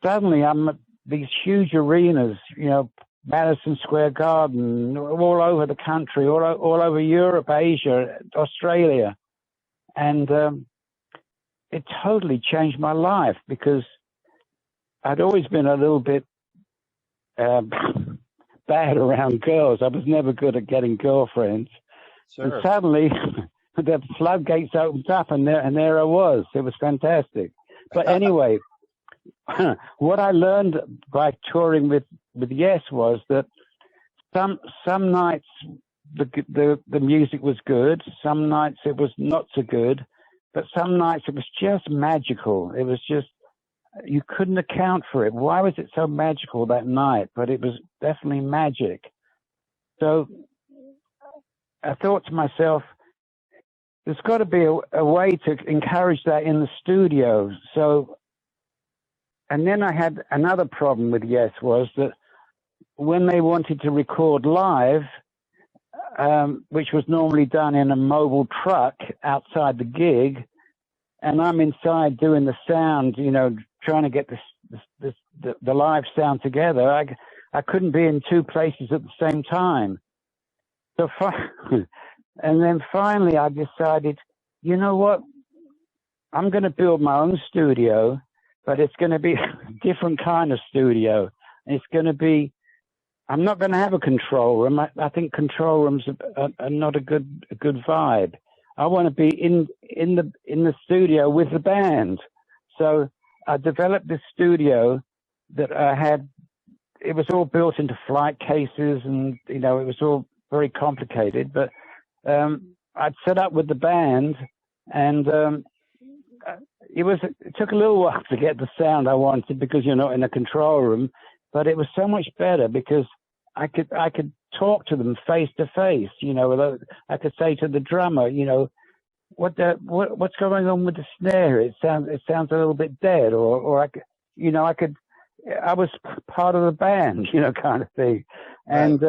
suddenly I'm at these huge arenas, you know, Madison Square Garden, all over the country, all over Europe, Asia, Australia, and it totally changed my life because I'd always been a little bit bad around girls. I was never good at getting girlfriends. Sure. And suddenly the floodgates opened up, and there I was. It was fantastic. But anyway, what I learned by touring with Yes was that some nights the music was good, some nights it was not so good, but some nights it was just magical. It was just, you couldn't account for it. Why was it so magical that night? But it was definitely magic. So I thought to myself, there's got to be a way to encourage that in the studio. So, and then I had another problem with Yes, was that when they wanted to record live, which was normally done in a mobile truck outside the gig, and I'm inside doing the sound, you know, trying to get the live sound together, I couldn't be in two places at the same time. So, and then finally I decided, you know what, I'm going to build my own studio, but it's going to be a different kind of studio. It's going to be, I'm not going to have a control room. I think control rooms are not a good vibe. I want to be in the studio with the band. So I developed this studio that I had. It was all built into flight cases, and you know, it was all very complicated. But I'd set up with the band, and it took a little while to get the sound I wanted because you're not in a control room. But it was so much better because I could talk to them face to face. You know, I could say to the drummer, you know, what's going on with the snare? It sounds a little bit dead, or I was part of the band, you know, kind of thing. And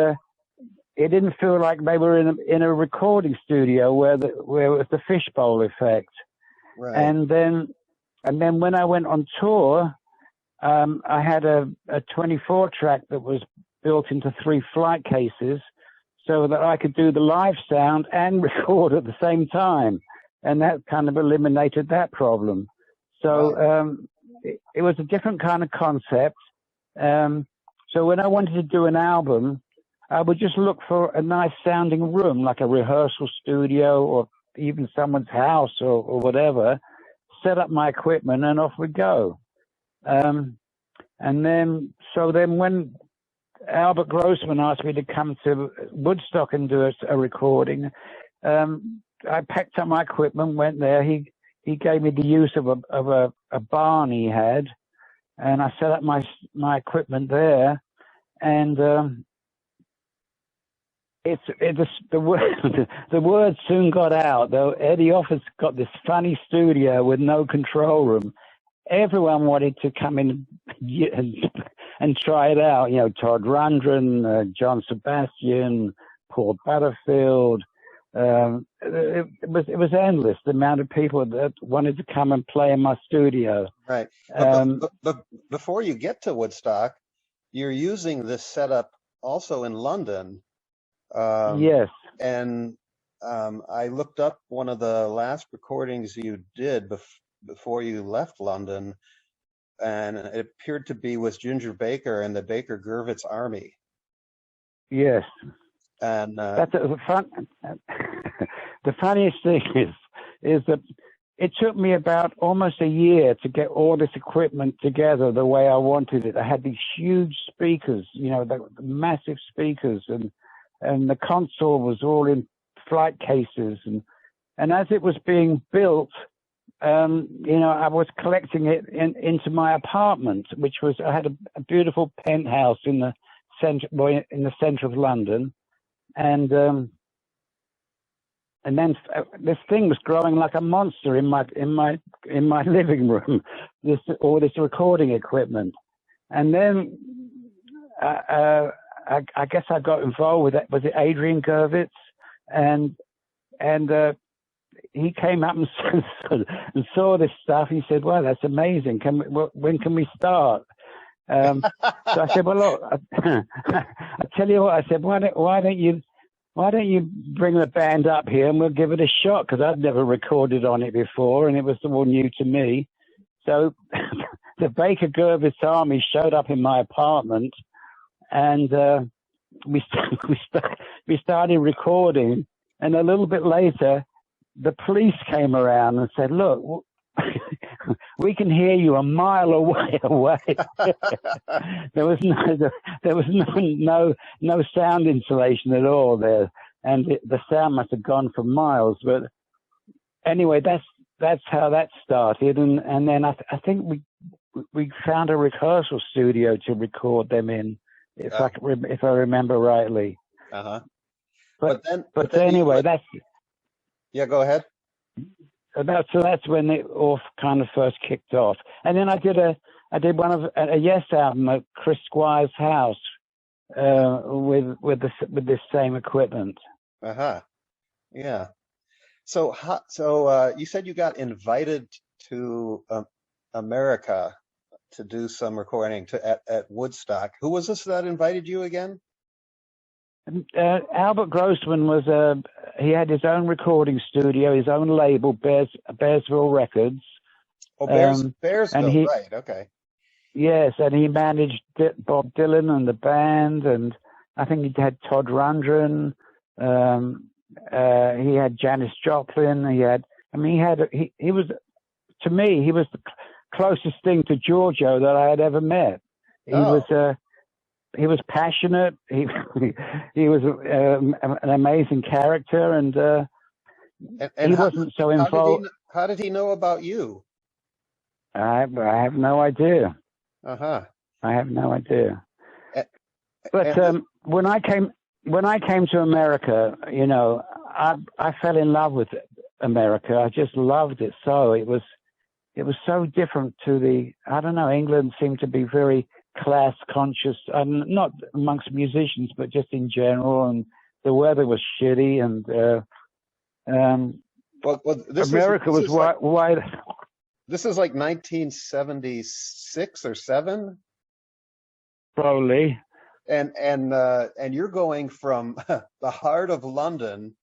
it didn't feel like they were in a recording studio where it was the fishbowl effect. Right. And then when I went on tour, I had a 24 track that was built into 3 flight cases so that I could do the live sound and record at the same time. And that kind of eliminated that problem. So it was a different kind of concept. So when I wanted to do an album, I would just look for a nice sounding room, like a rehearsal studio or even someone's house or whatever, set up my equipment and off we go. And then when Albert Grossman asked me to come to Woodstock and do a recording, I packed up my equipment, went there. He gave me the use of a barn he had, and I set up my equipment there. And the word soon got out, though. Eddy Offord's got this funny studio with no control room. Everyone wanted to come in and try it out. You know, Todd Rundgren, John Sebastian, Paul Butterfield. It was endless, the amount of people that wanted to come and play in my studio. Right. But before you get to Woodstock, you're using this setup also in London. Yes. And I looked up one of the last recordings you did before you left London, and it appeared to be with Ginger Baker and the Baker Gurvitz Army. Yes. And that's the funniest thing is that it took me about almost a year to get all this equipment together the way I wanted it. I had these huge speakers, you know, the massive speakers, and the console was all in flight cases, and as it was being built, you know, I was collecting it into my apartment, which was, I had a beautiful penthouse in the center of London, and then this thing was growing like a monster in my living room. All this recording equipment, and then I guess I got involved with that. Was it Adrian Gurvitz? And he came up and saw this stuff. He said, "Well, that's amazing. When can we start?" So I said, "Well, look, I tell you what." I said, "Why don't you bring the band up here and we'll give it a shot?" Because I'd never recorded on it before, and it was all new to me. So the Baker Gurvitz Army showed up in my apartment, and we started recording. And a little bit later, the police came around and said, "Look, we can hear you a mile away." There was no sound insulation at all there, and the sound must have gone for miles. But anyway, that's how that started, and then I think we found a rehearsal studio to record them in, if I remember rightly. But anyway, that's. Yeah, go ahead. So that's when it all kind of first kicked off, and then I did a Yes album at Chris Squire's house with this same equipment. Yeah. So you said you got invited to America to do some recording at Woodstock. Who was this that invited you again? Albert Grossman he had his own recording studio, his own label, Bearsville Records. Oh, Bearsville, right? Okay. Yes, and he managed Bob Dylan and the band, and I think he had Todd Rundgren. He had Janis Joplin. He was, to me, he was the closest thing to Giorgio that I had ever met. He was passionate. He was an amazing character, and he wasn't so involved. How did he know about you? I have no idea. I have no idea. But when I came to America, you know, I fell in love with America. I just loved it so. It was so different to I don't know, England seemed to be very class conscious, not amongst musicians, but just in general, and the weather was shitty, and America was wide. This is like 1976 or 7, Probably. and you're going from the heart of London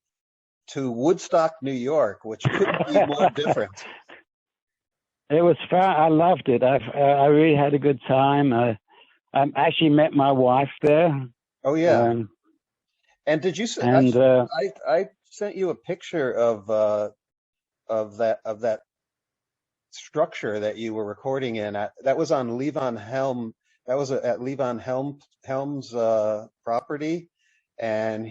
to Woodstock, New York, which couldn't be more different. It was fun. I loved it. I really had a good time. I actually met my wife there. Oh yeah. Um, And did you and I sent you a picture of that structure that you were recording in at, that was on Levon Helm. That was at Levon Helm's property, and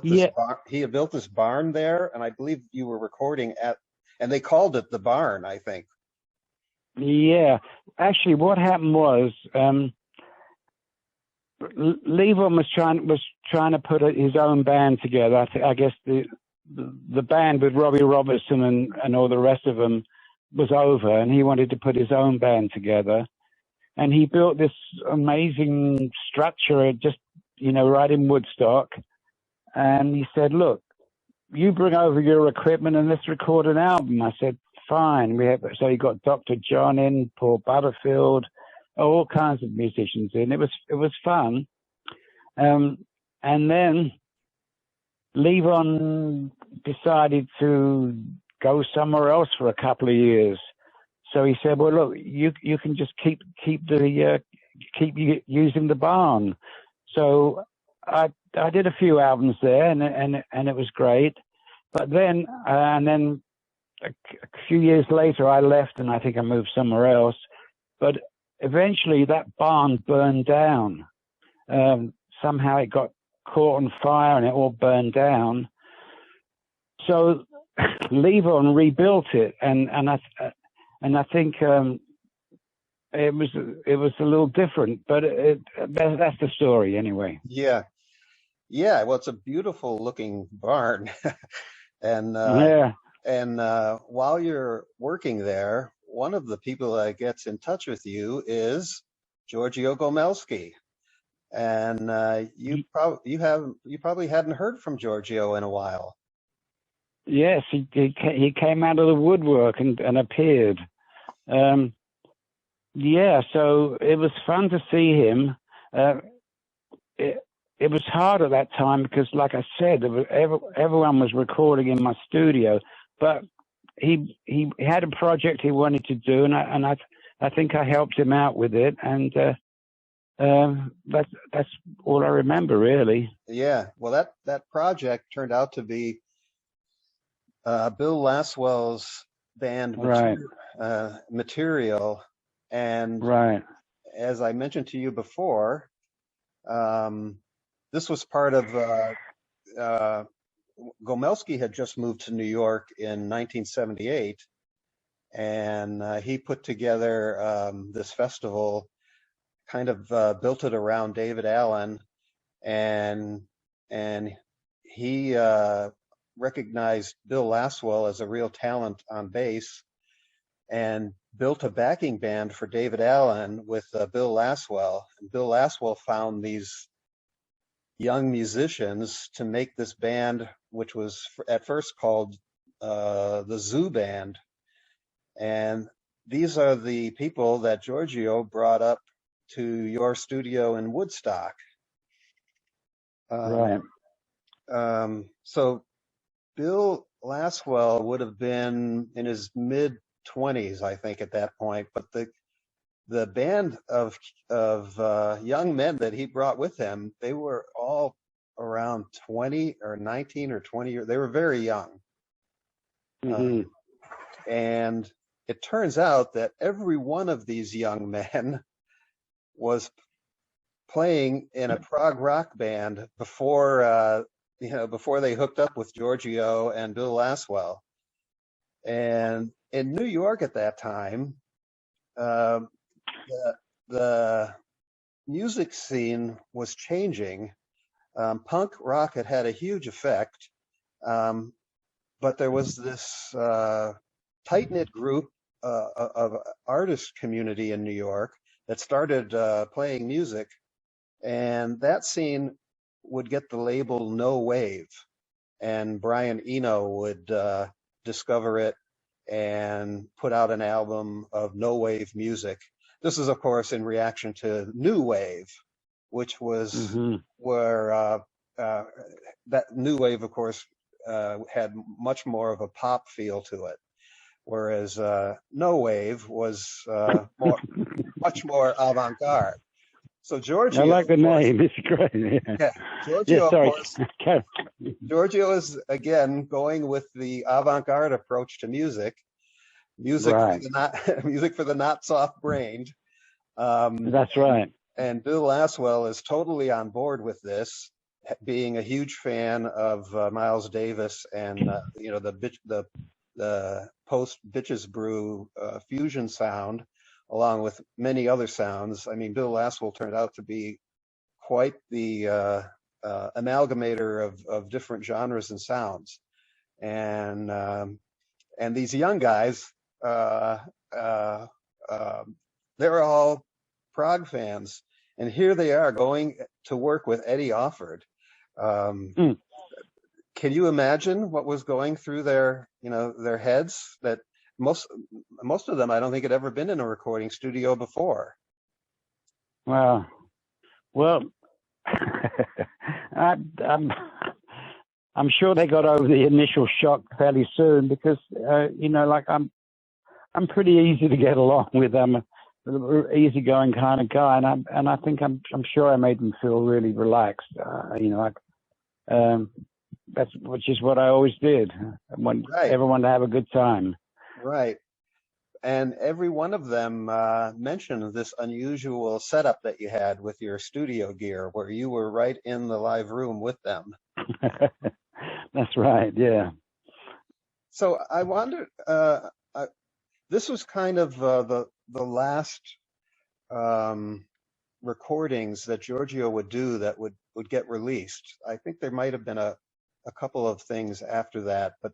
Yeah, he had built this barn there, and I believe you were recording at, and they called it the barn, I think. yeah. Actually, what happened was Levon was trying to put his own band together. I guess the band with Robbie Robertson and all the rest of them was over, and he wanted to put his own band together. And he built this amazing structure, just right in Woodstock. And he said, "Look, you bring over your equipment and let's record an album." I said, "Fine." So he got Dr. John in, Paul Butterfield, all kinds of musicians in. It was fun. And then Levon decided to go somewhere else for a couple of years. So he said, "Well, look, you can just keep using the barn." So I did a few albums there, and it was great. But then a few years later, I left, and I think I moved somewhere else. But eventually, that barn burned down. Somehow it got caught on fire, and it all burned down. So Levon rebuilt it, and I think it was a little different, but that's the story anyway. Yeah, yeah. Well, it's a beautiful looking barn, and Yeah, while you're working there, one of the people that gets in touch with you is Giorgio Gomelski. And you probably hadn't heard from Giorgio in a while. yes, he came out of the woodwork and appeared. Yeah, so it was fun to see him. It was hard at that time because, like I said, everyone was recording in my studio, but he had a project he wanted to do, and I think I helped him out with it, and that's all I remember really. Yeah, well, that project turned out to be Bill Laswell's band Right, Material, and right, as I mentioned to you before, this was part of Gomelski had just moved to New York in 1978, and he put together this festival, kind of built it around David Allen, and and he recognized Bill Laswell as a real talent on bass, and built a backing band for David Allen with Bill Laswell. And Bill Laswell found these young musicians to make this band, which was at first called the Zoo Band. And these are the people that Giorgio brought up to your studio in Woodstock. right. So Bill Laswell would have been in his mid 20s, I think, at that point. But the band of young men that he brought with him, they were all around 20 or 19 or 20 years. They were very young. Mm-hmm. And it turns out that every one of these young men was playing in a prog rock band before before they hooked up with Giorgio and Bill Laswell. And in New York at that time, uh, the music scene was changing. Punk rock had had a huge effect, but there was this tight-knit group of artist community in New York that started playing music, and that scene would get the label No Wave, and Brian Eno would discover it and put out an album of no wave music. This is, of course, in reaction to new wave, which was Hmm. where that new wave, of course, had much more of a pop feel to it, whereas no wave was much more avant-garde. So I Giorgio, like the of course, name. It's great. Yeah. yeah, Yeah. Giorgio, of Sorry. course, Giorgio is again going with the avant-garde approach to music, music for Right. the not music for the not soft-brained. That's And right. Bill Laswell is totally on board with this, being a huge fan of Miles Davis and the post Bitches Brew fusion sound, along with many other sounds. I mean, Bill Laswell turned out to be quite the amalgamator of different genres and sounds, and these young guys, uh, uh, uh, they're all Prague fans, and here they are going to work with Eddy Offord. Um, Mm. can you imagine what was going through their heads? That most most of them, I don't think, had ever been in a recording studio before. Wow. Well, I, I'm I'm sure they got over the initial shock fairly soon because like I'm pretty easy to get along with. I'm an easygoing kind of guy, and I think I'm sure I made them feel really relaxed. That's which is what I always did. I want Right, everyone to have a good time. right. And every one of them mentioned this unusual setup that you had with your studio gear, where you were right in the live room with them. That's right. Yeah. So I wonder, this was kind of the last um, recordings that Giorgio would do that would get released. I think there might have been a couple of things after that, but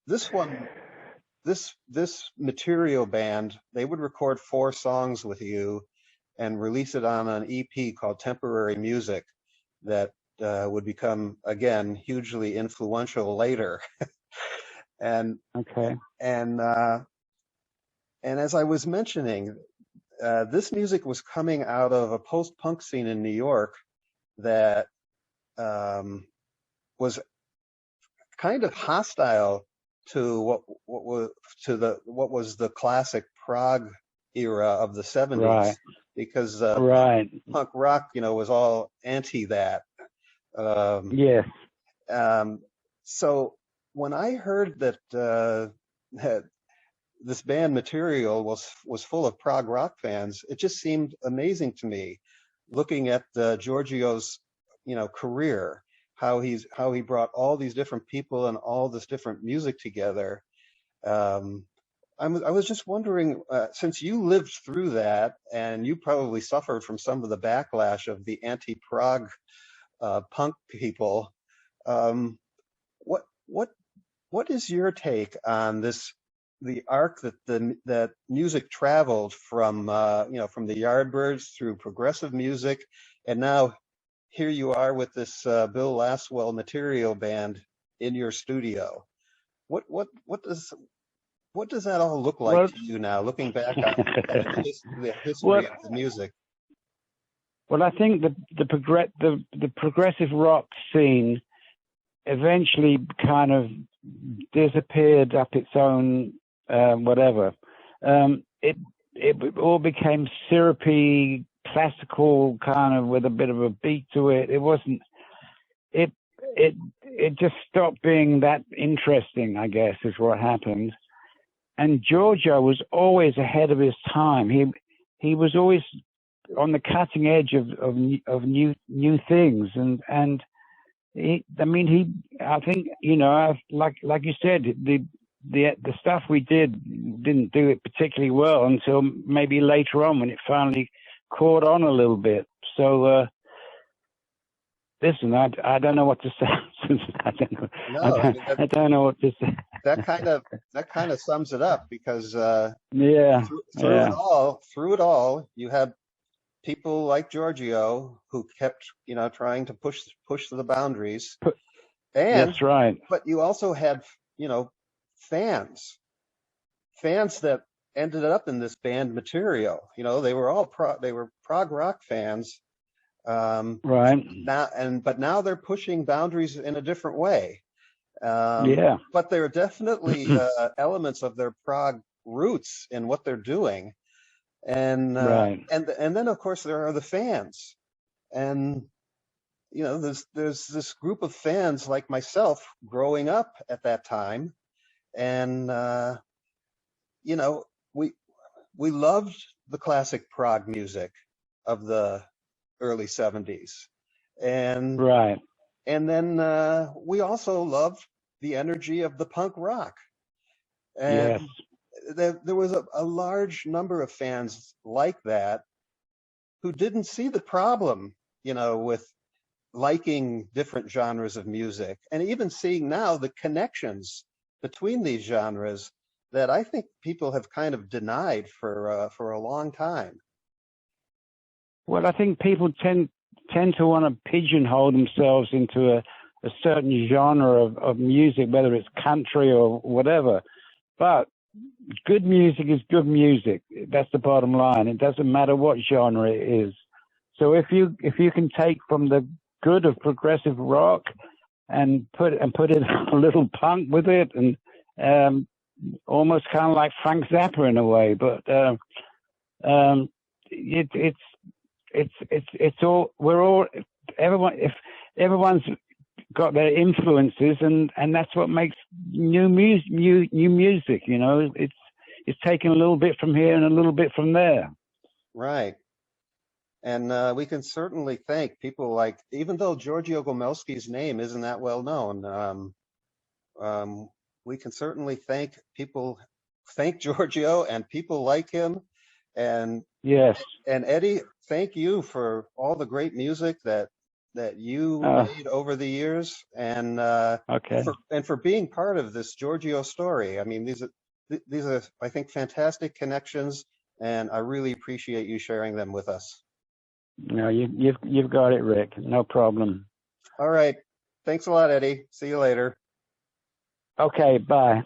this one, this material band, they would record 4 songs with you and release it on an EP called Temporary Music that would become again hugely influential later. and Okay. and and as I was mentioning, this music was coming out of a post-punk scene in New York that um, was kind of hostile to what was the classic prog era of the 70s, Right. because Right. punk rock, was all anti that. Um, Yes. um, so when I heard that this band material was full of prog rock fans, it just seemed amazing to me, looking at Giorgio's career, how he brought all these different people and all this different music together. Um, I was just wondering, since you lived through that and you probably suffered from some of the backlash of the anti-prog punk people, um, what what what is your take on this, the arc that music traveled from from the Yardbirds through progressive music, and now here you are with this Bill Laswell material band in your studio. What does that all look like Well, to you now, looking back on the well, history of the music? well, I think the progressive rock scene eventually kind of disappeared up its own whatever. It all became syrupy, classical, kind of with a bit of a beat to it. It wasn't. It it just stopped being that interesting, I guess, is what happened. And Giorgio was always ahead of his time. He was always on the cutting edge of new things, and I think, like you said, the stuff we didn't do it particularly well until maybe later on when it finally caught on a little bit. So listen, I don't know what to say. I don't know. No, I mean I don't know what to say. that kind of sums it up, because Yeah, through yeah, it all, you had people like Giorgio who kept, trying to push the boundaries, and that's right. but you also had, you know, fans that ended up in this band material. You know, they were all they were prog rock fans. Right. But now they're pushing boundaries in a different way. Yeah. But there are definitely elements of their prog roots in what they're doing. And Right. and then of course there are the fans. And you know, there's this group of fans like myself growing up at that time, and you know, we loved the classic prog music of the early 70s, and Right. and then we also loved the energy of the punk rock, Yes. and there was a large number of fans like that who didn't see the problem, you know, with liking different genres of music, and even seeing now the connections between these genres that I think people have kind of denied for a long time. Well, I think people tend to want to pigeonhole themselves into a certain genre of music, whether it's country or whatever. But good music is good music. That's the bottom line. It doesn't matter what genre it is. So if you can take from the good of progressive rock and put in a little punk with it, and almost kind of like Frank Zappa in a way, but it's all, we're all, everyone, if everyone's got their influences, and that's what makes new music, you know. It's taking a little bit from here and a little bit from there. Right. And we can certainly thank people like, even though Giorgio Gomelsky's name isn't that well known, we can certainly thank Giorgio and people like him. And yes, and Eddy, thank you for all the great music that you made over the years, and okay, for being part of this Giorgio story. I mean, these are, I think, fantastic connections, and I really appreciate you sharing them with us. No, you've got it, Rick. No problem. All right. Thanks a lot, Eddy. See you later. Okay, bye.